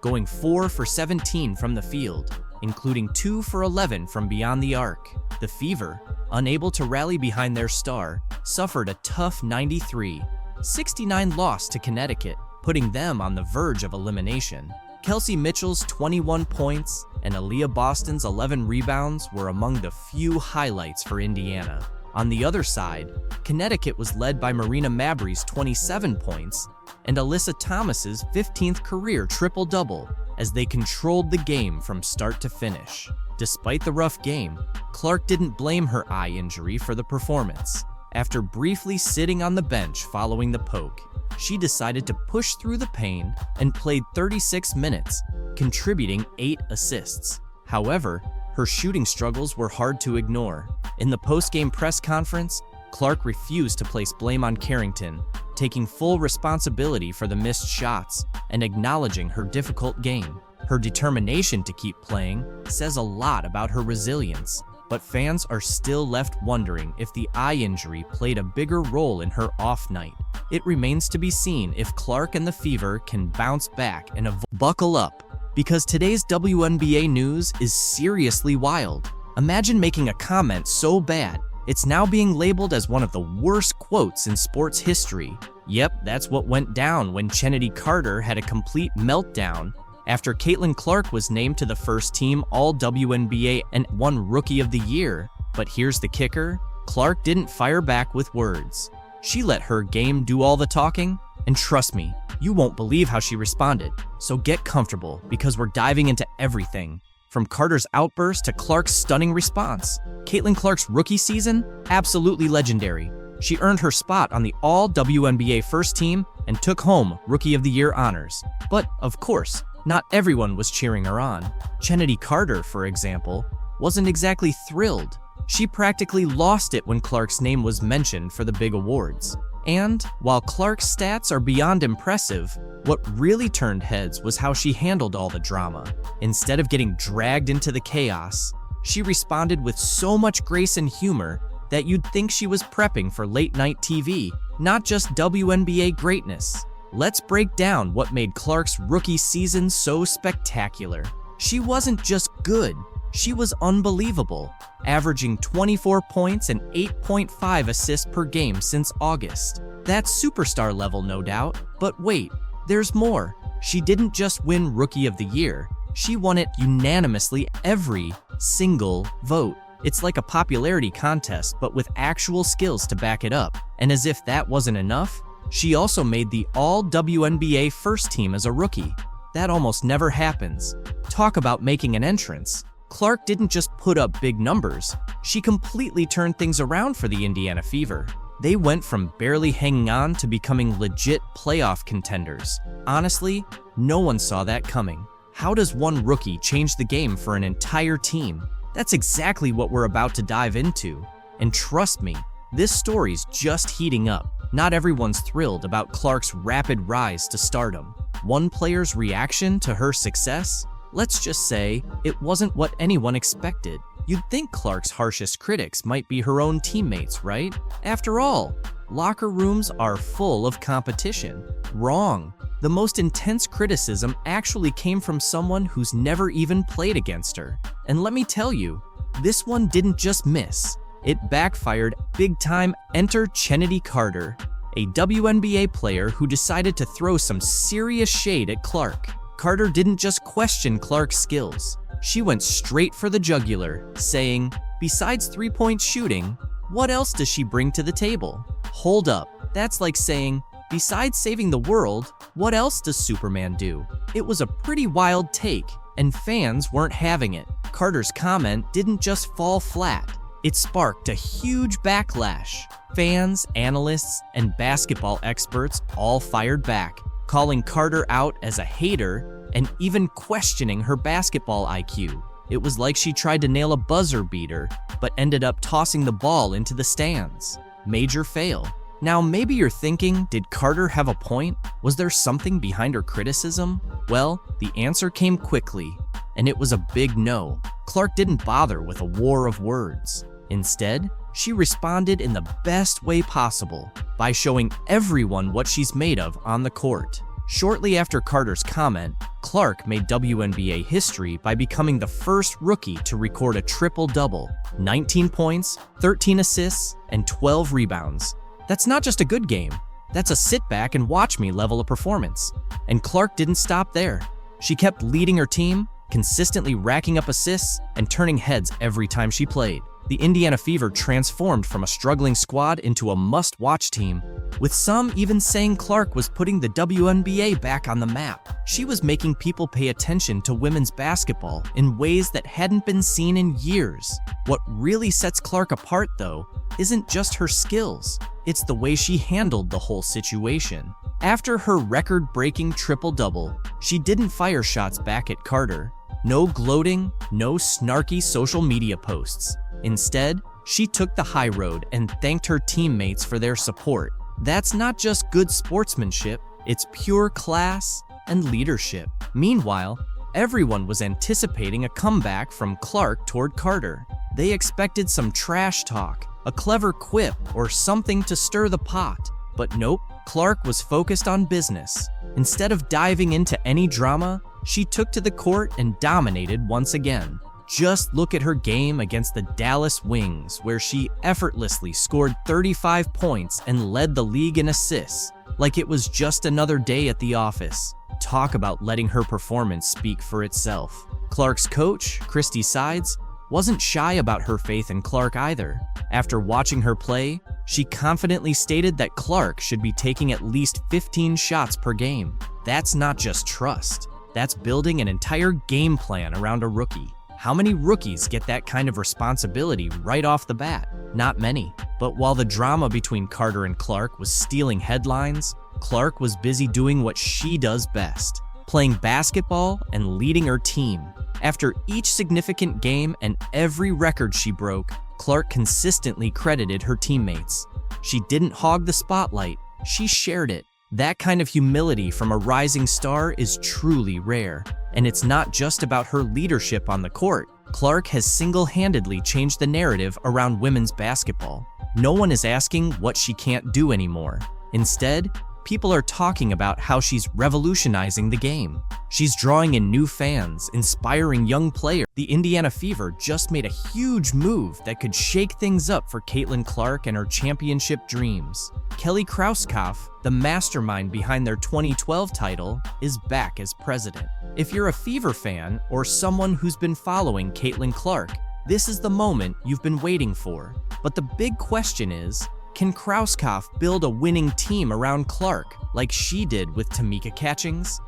[SPEAKER 3] going 4 for 17 from the field, including 2 for 11 from beyond the arc. The Fever, unable to rally behind their star, suffered a tough 93-69 loss to Connecticut, putting them on the verge of elimination. Kelsey Mitchell's 21 points and Aaliyah Boston's 11 rebounds were among the few highlights for Indiana. On the other side, Connecticut was led by Marina Mabrey's 27 points and Alyssa Thomas's 15th career triple-double as they controlled the game from start to finish. Despite the rough game, Clark didn't blame her eye injury for the performance. After briefly sitting on the bench following the poke, she decided to push through the pain and played 36 minutes, contributing 8 assists. However, her shooting struggles were hard to ignore. In the post-game press conference, Clark refused to place blame on Carrington, taking full responsibility for the missed shots and acknowledging her difficult game. Her determination to keep playing says a lot about her resilience, but fans are still left wondering if the eye injury played a bigger role in her off night. It remains to be seen if Clark and the Fever can bounce back and buckle up, because today's WNBA news is seriously wild. Imagine making a comment so bad, it's now being labeled as one of the worst quotes in sports history. Yep, that's what went down when Chennedy Carter had a complete meltdown after Caitlin Clark was named to the first team All-WNBA and won Rookie of the Year. But here's the kicker, Clark didn't fire back with words. She let her game do all the talking, and trust me, you won't believe how she responded. So get comfortable, because we're diving into everything. From Carter's outburst to Clark's stunning response. Caitlin Clark's rookie season? Absolutely legendary. She earned her spot on the All-WNBA first team and took home Rookie of the Year honors. But, of course, not everyone was cheering her on. Chennedy Carter, for example, wasn't exactly thrilled. She practically lost it when Clark's name was mentioned for the big awards. And while Clark's stats are beyond impressive, what really turned heads was how she handled all the drama. Instead of getting dragged into the chaos, she responded with so much grace and humor that you'd think she was prepping for late-night TV, not just WNBA greatness. Let's break down what made Clark's rookie season so spectacular. She wasn't just good, She was unbelievable, averaging 24 points and 8.5 assists per game since August. That's superstar level, no doubt. But wait, there's more. She didn't just win Rookie of the Year, she won it unanimously every single vote. It's like a popularity contest, but with actual skills to back it up. And as if that wasn't enough, she also made the All-WNBA first team as a rookie. That almost never happens. Talk about making an entrance. Clark didn't just put up big numbers, she completely turned things around for the Indiana Fever. They went from barely hanging on to becoming legit playoff contenders. Honestly, no one saw that coming. How does one rookie change the game for an entire team? That's exactly what we're about to dive into. And trust me, this story's just heating up. Not everyone's thrilled about Clark's rapid rise to stardom. One player's reaction to her success? Let's just say it wasn't what anyone expected. You'd think Clark's harshest critics might be her own teammates, right? After all, locker rooms are full of competition. Wrong. The most intense criticism actually came from someone who's never even played against her. And let me tell you, this one didn't just miss. It backfired big time. Enter Chennedy Carter, a WNBA player who decided to throw some serious shade at Clark. Carter didn't just question Clark's skills. She went straight for the jugular, saying, besides three-point shooting, what else does she bring to the table? Hold up, that's like saying, besides saving the world, what else does Superman do? It was a pretty wild take, and fans weren't having it. Carter's comment didn't just fall flat. It sparked a huge backlash. Fans, analysts, and basketball experts all fired back, calling Carter out as a hater and even questioning her basketball IQ. It was like she tried to nail a buzzer beater, but ended up tossing the ball into the stands. Major fail. Now maybe you're thinking, did Carter have a point? Was there something behind her criticism? Well, the answer came quickly, and it was a big no. Clark didn't bother with a war of words. Instead, she responded in the best way possible by showing everyone what she's made of on the court. Shortly after Carter's comment, Clark made WNBA history by becoming the first rookie to record a triple-double, 19 points, 13 assists, and 12 rebounds. That's not just a good game, that's a sit-back-and-watch-me level of performance. And Clark didn't stop there. She kept leading her team, consistently racking up assists, and turning heads every time she played. The Indiana Fever transformed from a struggling squad into a must-watch team, with some even saying Clark was putting the WNBA back on the map. She was making people pay attention to women's basketball in ways that hadn't been seen in years. What really sets Clark apart, though, isn't just her skills. It's the way she handled the whole situation. After her record-breaking triple-double, she didn't fire shots back at Carter. No gloating, no snarky social media posts. Instead, she took the high road and thanked her teammates for their support. That's not just good sportsmanship, it's pure class and leadership. Meanwhile, everyone was anticipating a comeback from Clark toward Carter. They expected some trash talk, a clever quip, or something to stir the pot. But nope, Clark was focused on business. Instead of diving into any drama, she took to the court and dominated once again. Just look at her game against the Dallas Wings, where she effortlessly scored 35 points and led the league in assists, like it was just another day at the office. Talk about letting her performance speak for itself. Clark's coach, Christy Sides, wasn't shy about her faith in Clark either. After watching her play, she confidently stated that Clark should be taking at least 15 shots per game. That's not just trust, that's building an entire game plan around a rookie. How many rookies get that kind of responsibility right off the bat? Not many. But while the drama between Carter and Clark was stealing headlines, Clark was busy doing what she does best, playing basketball and leading her team. After each significant game and every record she broke, Clark consistently credited her teammates. She didn't hog the spotlight, she shared it. That kind of humility from a rising star is truly rare. And it's not just about her leadership on the court. Clark has single-handedly changed the narrative around women's basketball. No one is asking what she can't do anymore. Instead, people are talking about how she's revolutionizing the game. She's drawing in new fans, inspiring young players. The Indiana Fever just made a huge move that could shake things up for Caitlin Clark and her championship dreams. Kelly Krakoff, the mastermind behind their 2012 title, is back as president. If you're a Fever fan or someone who's been following Caitlin Clark, this is the moment you've been waiting for. But the big question is, can Krakoff build a winning team around Clark like she did with Tamika Catchings?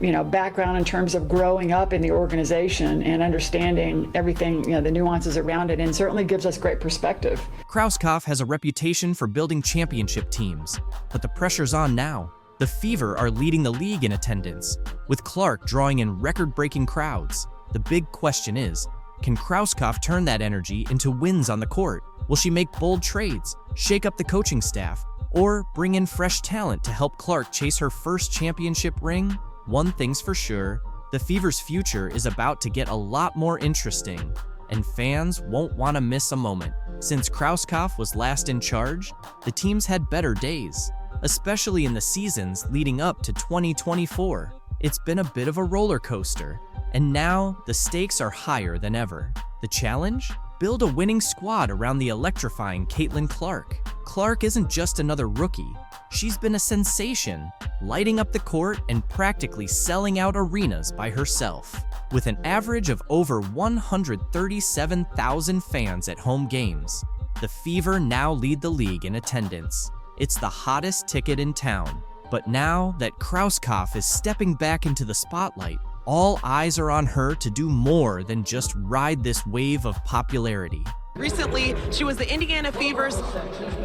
[SPEAKER 17] Background in terms of growing up in the organization and understanding everything, the nuances around it, and certainly gives us great perspective.
[SPEAKER 3] Krakoff has a reputation for building championship teams, but the pressure's on now. The Fever are leading the league in attendance, with Clark drawing in record-breaking crowds. The big question is, can Krakoff turn that energy into wins on the court? Will she make bold trades, shake up the coaching staff, or bring in fresh talent to help Clark chase her first championship ring? One thing's for sure, the Fever's future is about to get a lot more interesting, and fans won't want to miss a moment. Since Krakoff was last in charge, the team's had better days, especially in the seasons leading up to 2024. It's been a bit of a roller coaster, and now the stakes are higher than ever. The challenge? Build a winning squad around the electrifying Caitlin Clark. Clark isn't just another rookie. She's been a sensation, lighting up the court and practically selling out arenas by herself. With an average of over 137,000 fans at home games, the Fever now lead the league in attendance. It's the hottest ticket in town. But now that Krakoff is stepping back into the spotlight, all eyes are on her to do more than just ride this wave of popularity.
[SPEAKER 18] Recently, she was the Indiana Fever's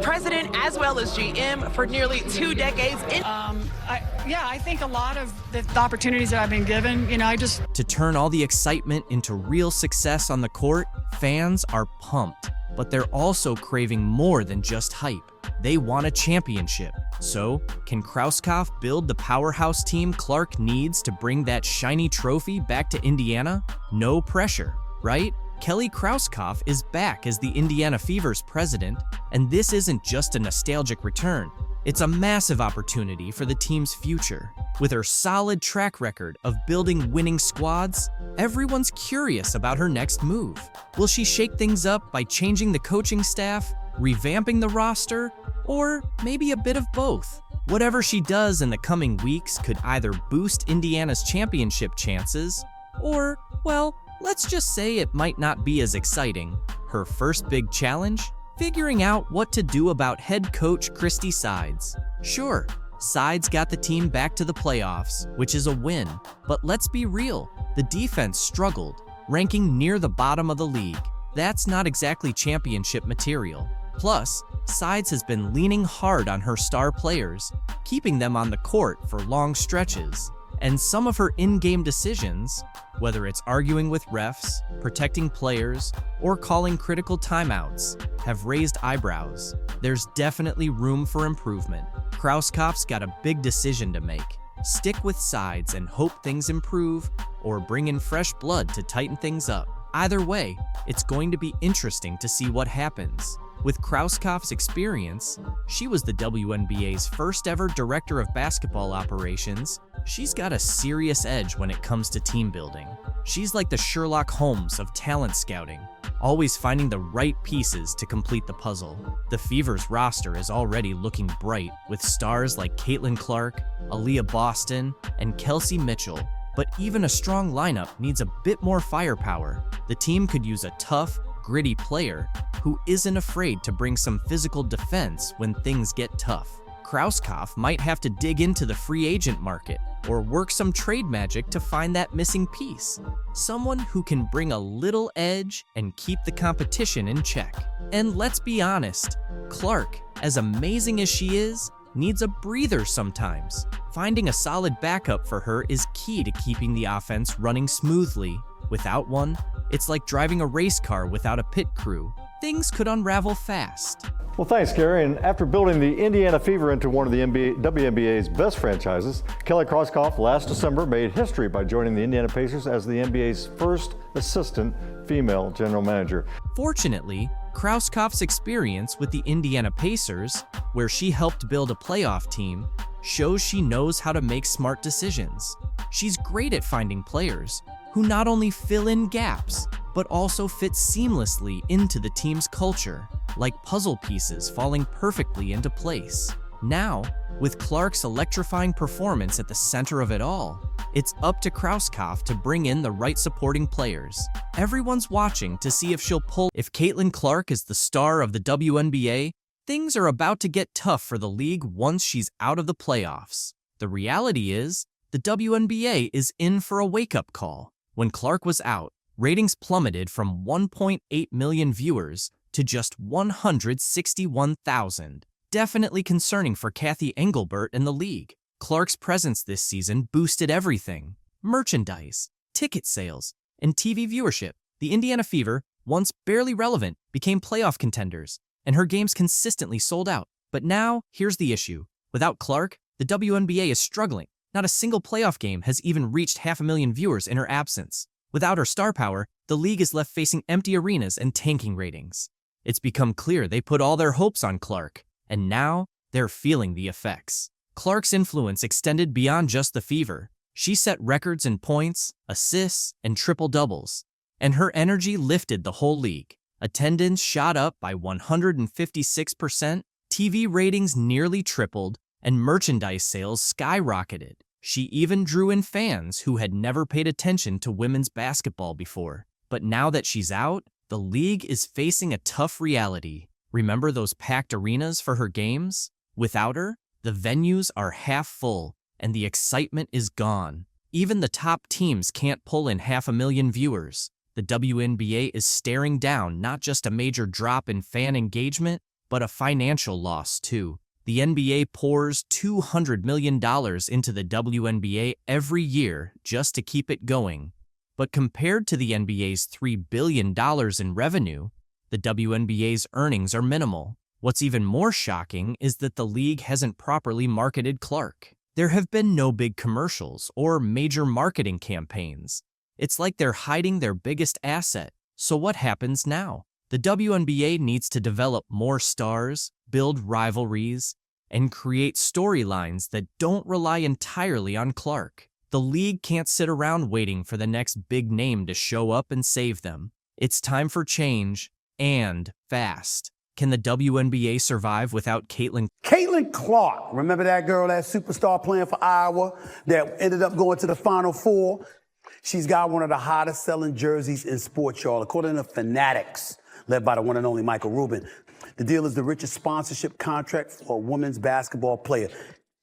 [SPEAKER 18] president as well as GM for nearly 2 decades.
[SPEAKER 17] I think a lot of the opportunities that I've been given,
[SPEAKER 3] To turn all the excitement into real success on the court, fans are pumped, but they're also craving more than just hype. They want a championship. So, can Krakoff build the powerhouse team Clark needs to bring that shiny trophy back to Indiana? No pressure, right? Kelly Krakoff is back as the Indiana Fever's president, and this isn't just a nostalgic return. It's a massive opportunity for the team's future. With her solid track record of building winning squads, everyone's curious about her next move. Will she shake things up by changing the coaching staff, revamping the roster, or maybe a bit of both? Whatever she does in the coming weeks could either boost Indiana's championship chances, or, well, let's just say it might not be as exciting. Her first big challenge? Figuring out what to do about head coach Christy Sides. Sure, Sides got the team back to the playoffs, which is a win, but let's be real, the defense struggled, ranking near the bottom of the league. That's not exactly championship material. Plus, Sides has been leaning hard on her star players, keeping them on the court for long stretches. And some of her in-game decisions, whether it's arguing with refs, protecting players, or calling critical timeouts, have raised eyebrows. There's definitely room for improvement. Krakoff's got a big decision to make. Stick with Sides and hope things improve, or bring in fresh blood to tighten things up. Either way, it's going to be interesting to see what happens. With Krakoff's experience, she was the WNBA's first ever director of basketball operations. She's got a serious edge when it comes to team building. She's like the Sherlock Holmes of talent scouting, always finding the right pieces to complete the puzzle. The Fever's roster is already looking bright, with stars like Caitlin Clark, Aaliyah Boston, and Kelsey Mitchell. But even a strong lineup needs a bit more firepower. The team could use a tough, gritty player who isn't afraid to bring some physical defense when things get tough. Krakoff might have to dig into the free agent market or work some trade magic to find that missing piece. Someone who can bring a little edge and keep the competition in check. And let's be honest, Clark, as amazing as she is, needs a breather sometimes. Finding a solid backup for her is key to keeping the offense running smoothly. Without one, it's like driving a race car without a pit crew. Things could unravel fast.
[SPEAKER 19] Well, thanks, Gary. And after building the Indiana Fever into one of the WNBA's best franchises, Kelly Krakoff last December made history by joining the Indiana Pacers as the NBA's first assistant female general manager.
[SPEAKER 3] Fortunately, Krakoff's experience with the Indiana Pacers, where she helped build a playoff team, shows she knows how to make smart decisions. She's great at finding players who not only fill in gaps, but also fit seamlessly into the team's culture, like puzzle pieces falling perfectly into place. Now, with Clark's electrifying performance at the center of it all, it's up to Kracoff to bring in the right supporting players. Everyone's watching to see if she'll pull. If Caitlin Clark is the star of the WNBA, things are about to get tough for the league once she's out of the playoffs. The reality is, the WNBA is in for a wake-up call. When Clark was out, ratings plummeted from 1.8 million viewers to just 161,000. Definitely concerning for Kathy Engelbert and the league. Clark's presence this season boosted everything: merchandise, ticket sales, and TV viewership. The Indiana Fever, once barely relevant, became playoff contenders, and her games consistently sold out. But now, here's the issue. Without Clark, the WNBA is struggling. Not a single playoff game has even reached 500,000 viewers in her absence. Without her star power, the league is left facing empty arenas and tanking ratings. It's become clear they put all their hopes on Clark, and now they're feeling the effects. Clark's influence extended beyond just the Fever. She set records in points, assists, and triple-doubles, and her energy lifted the whole league. Attendance shot up by 156%, TV ratings nearly tripled, and merchandise sales skyrocketed. She even drew in fans who had never paid attention to women's basketball before. But now that she's out, the league is facing a tough reality. Remember those packed arenas for her games? Without her, the venues are half full, and the excitement is gone. Even the top teams can't pull in 500,000 viewers. The WNBA is staring down not just a major drop in fan engagement, but a financial loss too. The NBA pours $200 million into the WNBA every year just to keep it going. But compared to the NBA's $3 billion in revenue, the WNBA's earnings are minimal. What's even more shocking is that the league hasn't properly marketed Clark. There have been no big commercials or major marketing campaigns. It's like they're hiding their biggest asset. So what happens now? The WNBA needs to develop more stars, build rivalries, and create storylines that don't rely entirely on Clark. The league can't sit around waiting for the next big name to show up and save them. It's time for change, and fast. Can the WNBA survive without Caitlin?
[SPEAKER 20] Caitlin Clark, remember that girl, that superstar playing for Iowa that ended up going to the Final Four? She's got one of the hottest selling jerseys in sports, y'all, according to Fanatics, led by the one and only Michael Rubin. The deal is the richest sponsorship contract for a women's basketball player.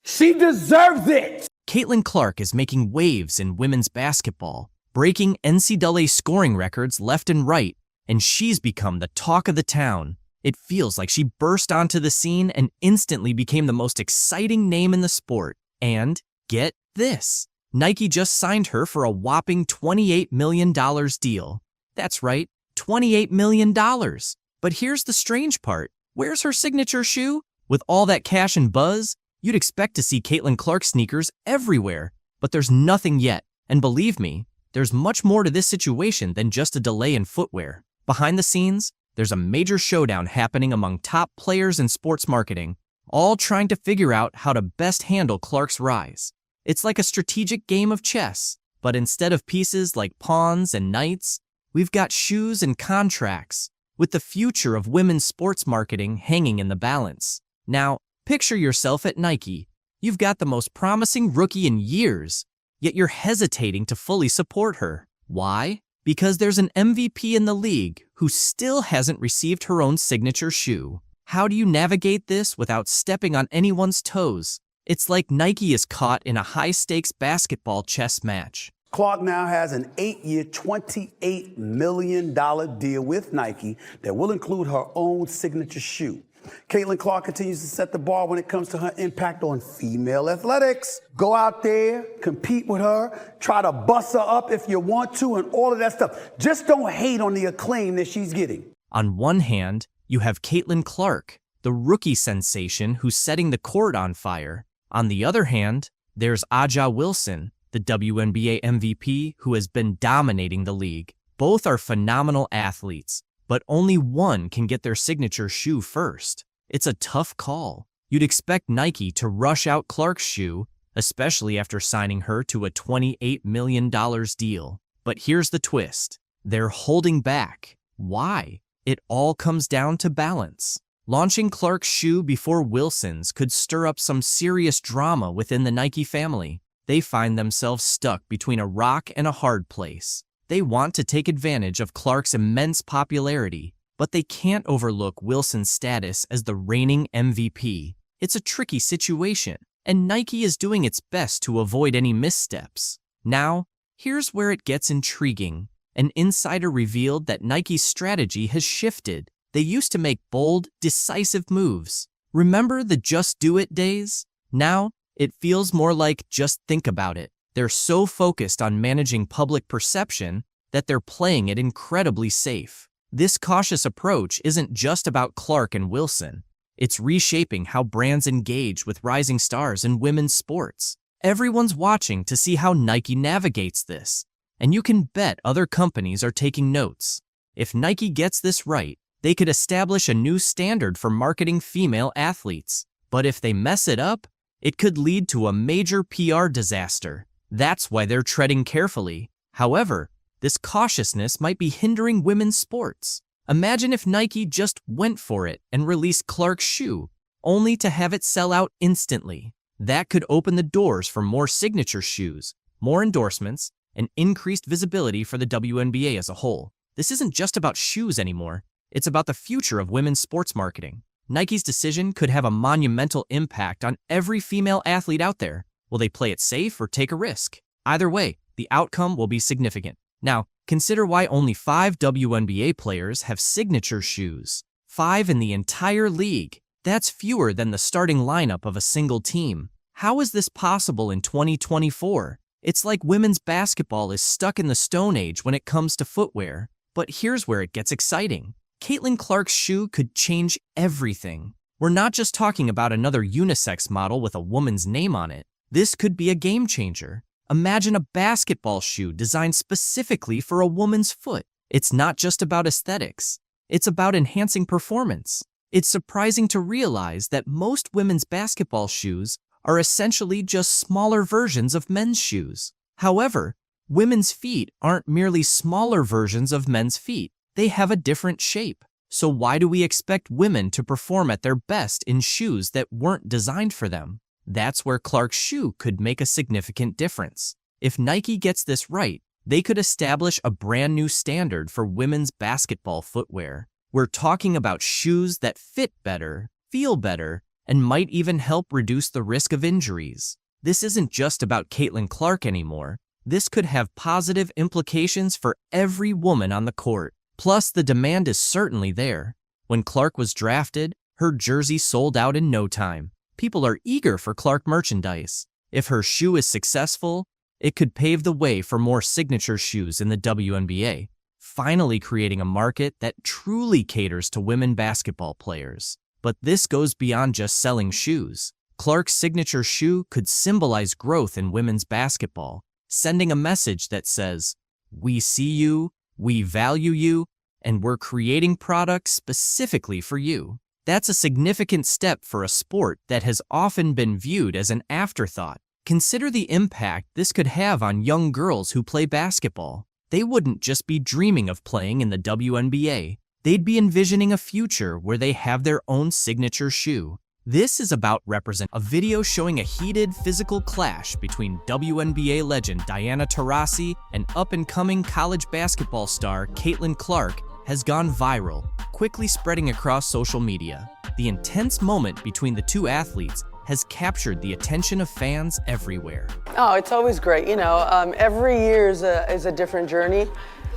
[SPEAKER 20] She deserves it!
[SPEAKER 3] Caitlin Clark is making waves in women's basketball, breaking NCAA scoring records left and right, and she's become the talk of the town. It feels like she burst onto the scene and instantly became the most exciting name in the sport. And get this, Nike just signed her for a whopping $28 million deal. That's right, $28 million. But here's the strange part. Where's her signature shoe? With all that cash and buzz, you'd expect to see Caitlin Clark sneakers everywhere. But there's nothing yet. And believe me, there's much more to this situation than just a delay in footwear. Behind the scenes, there's a major showdown happening among top players in sports marketing, all trying to figure out how to best handle Clark's rise. It's like a strategic game of chess, but instead of pieces like pawns and knights, we've got shoes and contracts, with the future of women's sports marketing hanging in the balance. Now, picture yourself at Nike. You've got the most promising rookie in years, yet you're hesitating to fully support her. Why? Because there's an MVP in the league who still hasn't received her own signature shoe. How do you navigate this without stepping on anyone's toes? It's like Nike is caught in a high-stakes basketball chess match.
[SPEAKER 20] Clark now has an 8-year, $28 million deal with Nike that will include her own signature shoe. Caitlin Clark continues to set the bar when it comes to her impact on female athletics. Go out there, compete with her, try to bust her up if you want to, and all of that stuff. Just don't hate on the acclaim that she's getting.
[SPEAKER 3] On one hand, you have Caitlin Clark, the rookie sensation who's setting the court on fire. On the other hand, there's A'ja Wilson, the WNBA MVP who has been dominating the league. Both are phenomenal athletes, but only one can get their signature shoe first. It's a tough call. You'd expect Nike to rush out Clark's shoe, especially after signing her to a $28 million deal. But here's the twist. They're holding back. Why? It all comes down to balance. Launching Clark's shoe before Wilson's could stir up some serious drama within the Nike family. They find themselves stuck between a rock and a hard place. They want to take advantage of Clark's immense popularity, but they can't overlook Wilson's status as the reigning MVP. It's a tricky situation, and Nike is doing its best to avoid any missteps. Now, here's where it gets intriguing. An insider revealed that Nike's strategy has shifted. They used to make bold, decisive moves. Remember the just do it days? Now, it feels more like just think about it. They're so focused on managing public perception that they're playing it incredibly safe. This cautious approach isn't just about Clark and Wilson. It's reshaping how brands engage with rising stars in women's sports. Everyone's watching to see how Nike navigates this, and you can bet other companies are taking notes. If Nike gets this right, they could establish a new standard for marketing female athletes. But if they mess it up, it could lead to a major PR disaster. That's why they're treading carefully. However, this cautiousness might be hindering women's sports. Imagine if Nike just went for it and released Clark's shoe, only to have it sell out instantly. That could open the doors for more signature shoes, more endorsements, and increased visibility for the WNBA as a whole. This isn't just about shoes anymore. It's about the future of women's sports marketing. Nike's decision could have a monumental impact on every female athlete out there. Will they play it safe or take a risk? Either way, the outcome will be significant. Now, consider why only 5 WNBA players have signature shoes. 5 in the entire league. That's fewer than the starting lineup of a single team. How is this possible in 2024? It's like women's basketball is stuck in the Stone Age when it comes to footwear. But here's where it gets exciting. Caitlin Clark's shoe could change everything. We're not just talking about another unisex model with a woman's name on it. This could be a game changer. Imagine a basketball shoe designed specifically for a woman's foot. It's not just about aesthetics. It's about enhancing performance. It's surprising to realize that most women's basketball shoes are essentially just smaller versions of men's shoes. However, women's feet aren't merely smaller versions of men's feet. They have a different shape. So why do we expect women to perform at their best in shoes that weren't designed for them? That's where Clark's shoe could make a significant difference. If Nike gets this right, they could establish a brand new standard for women's basketball footwear. We're talking about shoes that fit better, feel better, and might even help reduce the risk of injuries. This isn't just about Caitlin Clark anymore. This could have positive implications for every woman on the court. Plus, the demand is certainly there. When Clark was drafted, her jersey sold out in no time. People are eager for Clark merchandise. If her shoe is successful, it could pave the way for more signature shoes in the WNBA, finally creating a market that truly caters to women basketball players. But this goes beyond just selling shoes. Clark's signature shoe could symbolize growth in women's basketball, sending a message that says, "We see you, we value you, and we're creating products specifically for you." That's a significant step for a sport that has often been viewed as an afterthought. Consider the impact this could have on young girls who play basketball. They wouldn't just be dreaming of playing in the WNBA. They'd be envisioning a future where they have their own signature shoe. This is about representing a video showing a heated physical clash between WNBA legend Diana Taurasi and up-and-coming college basketball star Caitlin Clark has gone viral, quickly spreading across social media. The intense moment between the two athletes has captured the attention of fans everywhere.
[SPEAKER 21] Oh, it's always great. You know, every year is a different journey.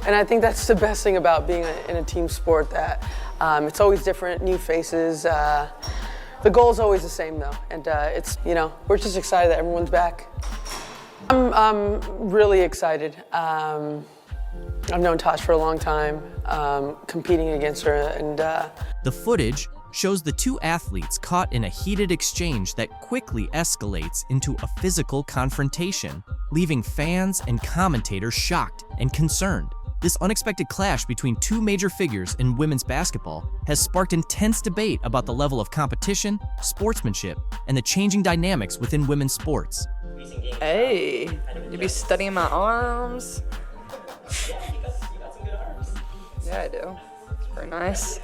[SPEAKER 21] And I think that's the best thing about being in a team sport, that it's always different, new faces. The goal is always the same though. And it's, you know, we're just excited that everyone's back. I'm really excited. I've known Tosh for a long time, competing against her, and
[SPEAKER 3] the footage shows the two athletes caught in a heated exchange that quickly escalates into a physical confrontation, leaving fans and commentators shocked and concerned. This unexpected clash between two major figures in women's basketball has sparked intense debate about the level of competition, sportsmanship, and the changing dynamics within women's sports.
[SPEAKER 6] Hey, you be studying my arms? Yeah, I do. It's pretty nice.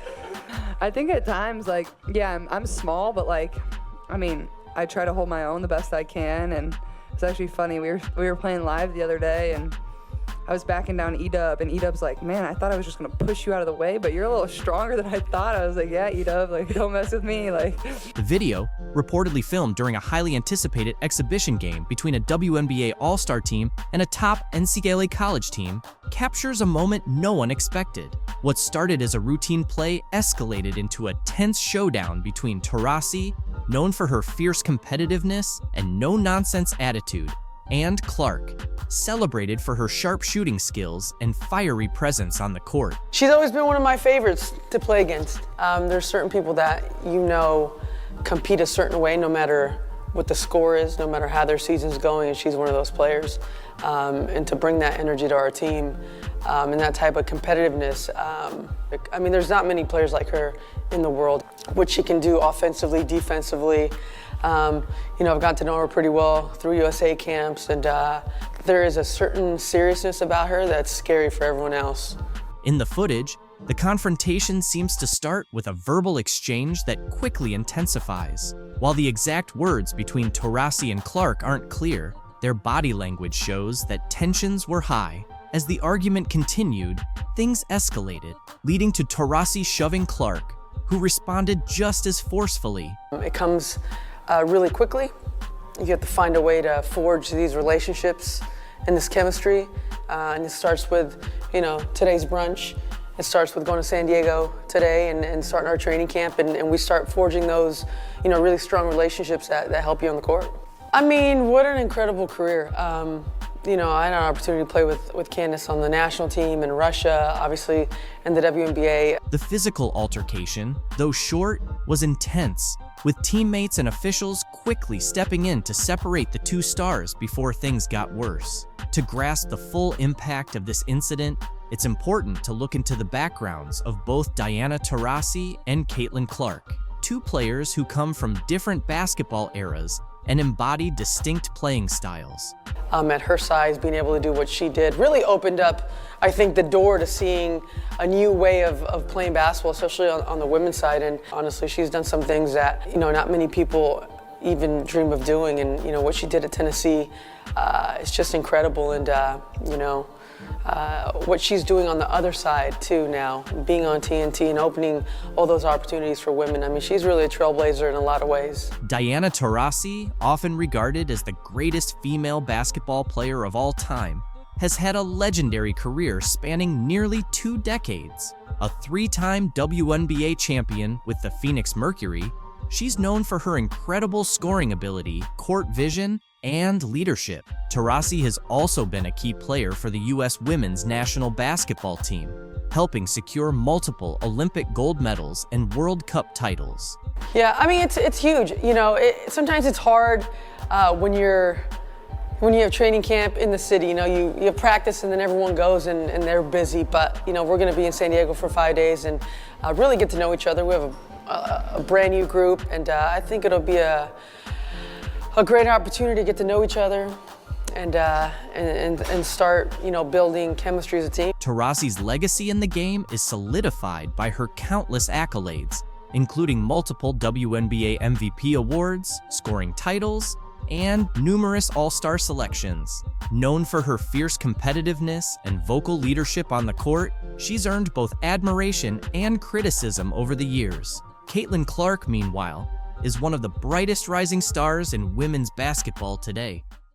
[SPEAKER 6] I think at times, like, yeah, I'm small, but like, I mean, I try to hold my own the best I can, and it's actually funny. We were playing live the other day, and I was backing down E-Dub, and E-Dub's like, man, I thought I was just gonna push you out of the way, but you're a little stronger than I thought. I was like, yeah, E-Dub, like, don't mess with me, like.
[SPEAKER 3] The video, reportedly filmed during a highly anticipated exhibition game between a WNBA All-Star team and a top NCAA college team, captures a moment no one expected. What started as a routine play escalated into a tense showdown between Taurasi, known for her fierce competitiveness and no-nonsense attitude, and Clark, celebrated for her sharp shooting skills and fiery presence on the court.
[SPEAKER 21] She's always been one of my favorites to play against. There's certain people that compete a certain way no matter what the score is, no matter how their season's going, and she's one of those players. And to bring that energy to our team and that type of competitiveness, I mean, there's not many players like her in the world. What she can do offensively, defensively, I've gotten to know her pretty well through USA camps, and there is a certain seriousness about her that's scary for everyone else.
[SPEAKER 3] In the footage, the confrontation seems to start with a verbal exchange that quickly intensifies. While the exact words between Taurasi and Clark aren't clear, their body language shows that tensions were high. As the argument continued, things escalated, leading to Taurasi shoving Clark, who responded just as forcefully.
[SPEAKER 21] It comes really quickly. You have to find a way to forge these relationships and this chemistry. And it starts with, today's brunch. It starts with going to San Diego today and starting our training camp, and we start forging those, really strong relationships that help you on the court. I mean, what an incredible career. I had an opportunity to play with Candace on the national team in Russia, obviously, and the WNBA.
[SPEAKER 3] The physical altercation, though short, was intense, with teammates and officials quickly stepping in to separate the two stars before things got worse. To grasp the full impact of this incident, it's important to look into the backgrounds of both Diana Taurasi and Caitlin Clark, two players who come from different basketball eras and embody distinct playing styles.
[SPEAKER 21] At her size, being able to do what she did really opened up, I think, the door to seeing a new way of playing basketball, especially on the women's side. And honestly, she's done some things that, not many people even dream of doing. And, what she did at Tennessee is just incredible. And, what she's doing on the other side too now, being on TNT and opening all those opportunities for women. I mean, she's really a trailblazer in a lot of ways.
[SPEAKER 3] Diana Taurasi, often regarded as the greatest female basketball player of all time, has had a legendary career spanning nearly 2 decades. A 3-time WNBA champion with the Phoenix Mercury, she's known for her incredible scoring ability, court vision, and leadership. Taurasi has also been a key player for the U.S. women's national basketball team, helping secure multiple Olympic gold medals and World Cup titles.
[SPEAKER 21] Yeah, I mean, it's huge. Sometimes it's hard when you have training camp in the city. You have practice and then everyone goes and they're busy. But we're going to be in San Diego for 5 days and really get to know each other. We have a brand new group, and I think it'll be a great opportunity to get to know each other and start, building chemistry as a team.
[SPEAKER 3] Taurasi's legacy in the game is solidified by her countless accolades, including multiple WNBA MVP awards, scoring titles, and numerous All-Star selections. Known for her fierce competitiveness and vocal leadership on the court, she's earned both admiration and criticism over the years. Caitlin Clark, meanwhile, is one of the brightest rising stars in women's basketball today.